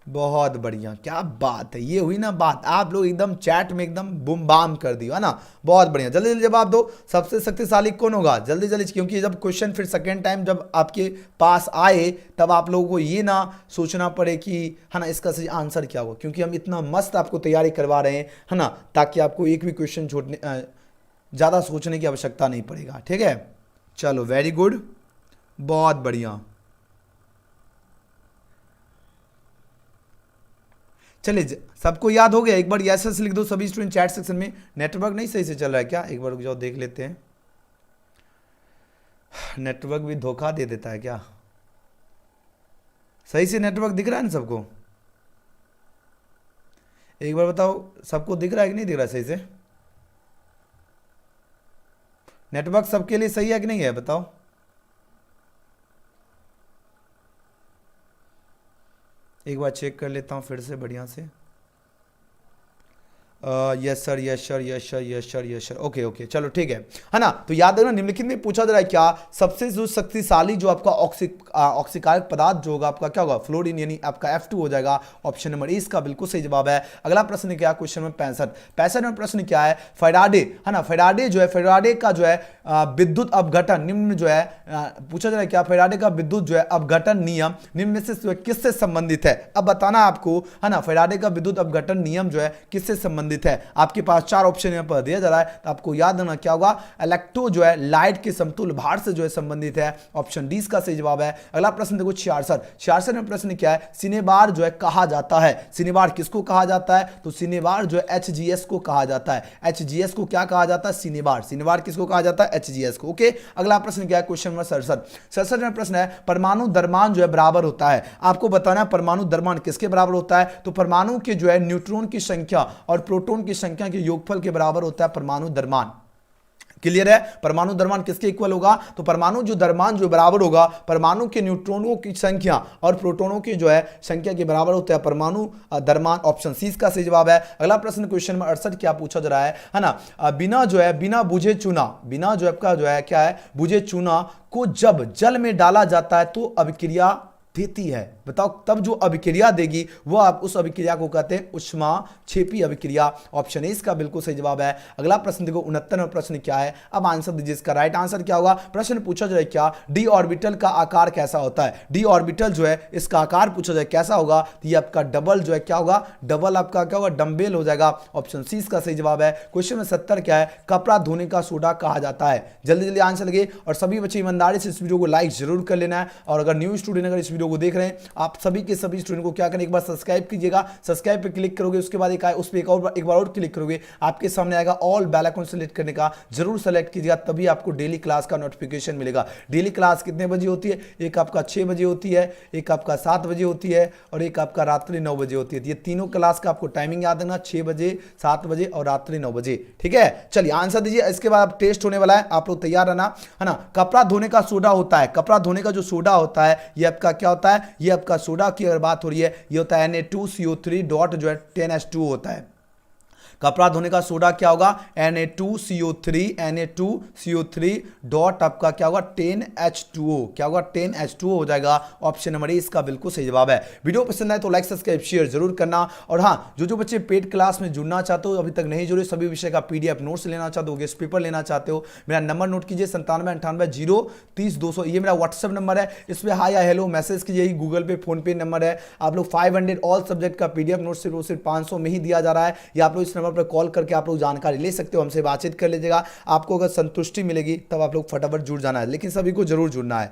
बहुत बढ़िया, क्या बात है, ये हुई ना बात, आप लोग एकदम चैट में एकदम बुम बाम कर दियो, है ना, बहुत बढ़िया, जल्दी जल्दी जवाब दो, सबसे शक्तिशाली कौन होगा, जल्दी जल्दी, क्योंकि जब क्वेश्चन फिर सेकेंड टाइम जब आपके पास आए तब आप लोगों को ये ना सोचना पड़े कि है ना इसका सही आंसर क्या होगा, क्योंकि हम इतना मस्त आपको तैयारी करवा रहे हैं, है ना, ताकि आपको एक भी क्वेश्चन छोड़ने ज़्यादा सोचने की आवश्यकता नहीं पड़ेगा, ठीक है। चलो वेरी गुड, बहुत बढ़िया, चलिए सबको याद हो गया, एक बार यस लिख दो सभी स्टूडेंट चैट सेक्शन में। नेटवर्क नहीं सही से चल रहा है क्या, एक बार जाओ देख लेते हैं, नेटवर्क भी धोखा दे देता है क्या, सही से नेटवर्क दिख रहा है ना सबको, एक बार बताओ सबको दिख रहा है कि नहीं दिख रहा है सही से, नेटवर्क सबके लिए सही है कि नहीं है बताओ, एक बार चेक कर लेता हूँ फिर से बढ़िया से, यस सर, ओके चलो ठीक है ना। तो याद रखना निम्नलिखित में पूछा जा रहा है क्या, सबसे जो शक्तिशाली जो आपका ऑक्सीकारक पदार्थ जो होगा आपका क्या होगा, फ्लोरीन, यानी आपका F2 हो जाएगा, ऑप्शन नंबर 20 का बिल्कुल सही जवाब है। अगला प्रश्न क्या, क्वेश्चन नंबर 65 में प्रश्न क्या है, फैराडे, है ना, फैराडे जो है, फैराडे का जो है विद्युत अपघटन निम्न जो है पूछा जा रहा है क्या, फैराडे का विद्युत जो है अपघटन नियम निम्न में से किससे संबंधित है, अब बताना आपको, है ना, फैराडे का विद्युत अपघटन नियम जो है किससे संबंधित है। आपके पास 4 ऑप्शन यहां पर दिया जा रहा है, तो आपको याद रखना क्या होगा, इलेक्ट्रो जो है लाइट के समतुल्य भार से जो है संबंधित है, ऑप्शन डी इसका सही जवाब है। अगला प्रश्न देखो 66 में प्रश्न क्या है, सिनेबार जो है कहा जाता है, सिनेबार किसको कहा जाता है, तो सिनेबार जो है HGS को कहा जाता है, HGS को क्या कहा जाता है, सिनेबार किसको कहा जाता है, HGS को, ओके। अगला प्रश्न क्या है, क्वेश्चन नंबर 67 में प्रश्न है, परमाणु द्रव्यमान जो है बराबर होता है, आपको बताना है परमाणु द्रव्यमान किसके बराबर होता है, तो परमाणु के जो है न्यूट्रॉन की संख्या और प्रोटॉन की संख्या के योगफल के बराबर होता है परमाणु द्रव्यमान, क्लियर है। परमाणु द्रव्यमान किसके इक्वल होगा, तो परमाणु जो द्रव्यमान जो बराबर होगा परमाणु के न्यूट्रॉनों की संख्या और प्रोटॉनों की जो है संख्या के बराबर होता है परमाणु द्रव्यमान। ऑप्शन सी इसका सही जवाब है। अगला प्रश्न क्वेश्चन नंबर 68 क्या पूछा जा रहा है ना, बिना जो है बिना बुझे चूना, बिना जो आपका जो है क्या है बुझे चूना को जब जल में डाला जाता है तो अभिक्रिया देती है। बताओ तब जो अभिक्रिया देगी वो आप उस अभिक्रिया को कहते हैं ऊष्माक्षेपी अभिक्रिया। ऑप्शन ए इसका बिल्कुल सही जवाब है। अगला प्रश्न देखो 69वां प्रश्न क्या है, अब आंसर दीजिए। इसका राइट आंसर क्या होगा, प्रश्न पूछा जाए क्या डी ऑर्बिटल का आकार कैसा होता है। डी ऑर्बिटल जो है इसका आकार पूछा जाए कैसा होगा, तो ये आपका डबल जो है क्या होगा, डबल आपका क्या होगा, डम्बेल हो जाएगा। ऑप्शन सी इसका सही जवाब है। क्वेश्चन नंबर 70 क्या है, कपड़ा धोने का सोडा कहा जाता है। जल्दी जल्दी आंसर लगे और सभी बच्चे ईमानदारी से इस वीडियो को लाइक जरूर कर लेना है। और अगर न्यू स्टूडेंट अगर इस वीडियो को देख रहे हैं आप सभी के सभी स्टूडेंट को क्या करें, एक बार सब्सक्राइब कीजिएगा। सब्सक्राइब पे क्लिक करोगे उसके बाद उस पे एक बार और क्लिक करोगे आपके सामने आएगा ऑल बेल आइकन सेलेक्ट करने का, जरूर सेलेक्ट कीजिएगा तभी आपको डेली क्लास का नोटिफिकेशन मिलेगा। डेली क्लास कितने बजे होती है, एक आपका 6 बजे होती है, एक आपका 7 बजे होती है और एक आपका रात्रि 9 बजे होती है। ये तीनों क्लास का आपको टाइमिंग याद रखना, 6 बजे, 7 बजे और रात्रि 9 बजे। ठीक है, चलिए आंसर दीजिए। इसके बाद टेस्ट होने वाला है, आप लोग तैयार रहना है ना। कपड़ा धोने का सोडा होता है, कपड़ा धोने का जो सोडा होता है ये आपका क्या होता है, ये आपका सोडा की अगर बात हो रही है ये होता है Na2CO3 डॉट जो है 10H2O होता है। कपड़ा धोने का सोडा क्या होगा, Na2CO3 डॉट आपका क्या होगा 10H2O, क्या होगा 10H2O हो जाएगा। ऑप्शन नंबर ए इसका बिल्कुल सही जवाब है। वीडियो पसंद आए तो लाइक सब्सक्राइब शेयर जरूर करना। और हाँ, जो बच्चे पेड क्लास में जुड़ना चाहते हो अभी तक नहीं जुड़े, सभी विषय का PDF नोट्स लेना चाहते हो, गेस्ट पेपर लेना चाहते हो, मेरा नंबर नोट कीजिए 9798030200, ये मेरा व्हाट्सएप नंबर है। इस पर हाई या हेलो मैसेज कीजिए, गूगल पे फोन पे नंबर है। आप लोग 500 ऑल सब्जेक्ट का PDF नोट सिर्फ 500 में ही दिया जा रहा है, या आप लोग इस नंबर पर कॉल करके आप लोग जानकारी ले सकते हो, हमसे बातचीत कर लीजिएगा। आपको अगर संतुष्टि मिलेगी तब आप लोग फटाफट जुड़ जाना है, लेकिन सभी को जरूर जुड़ना है।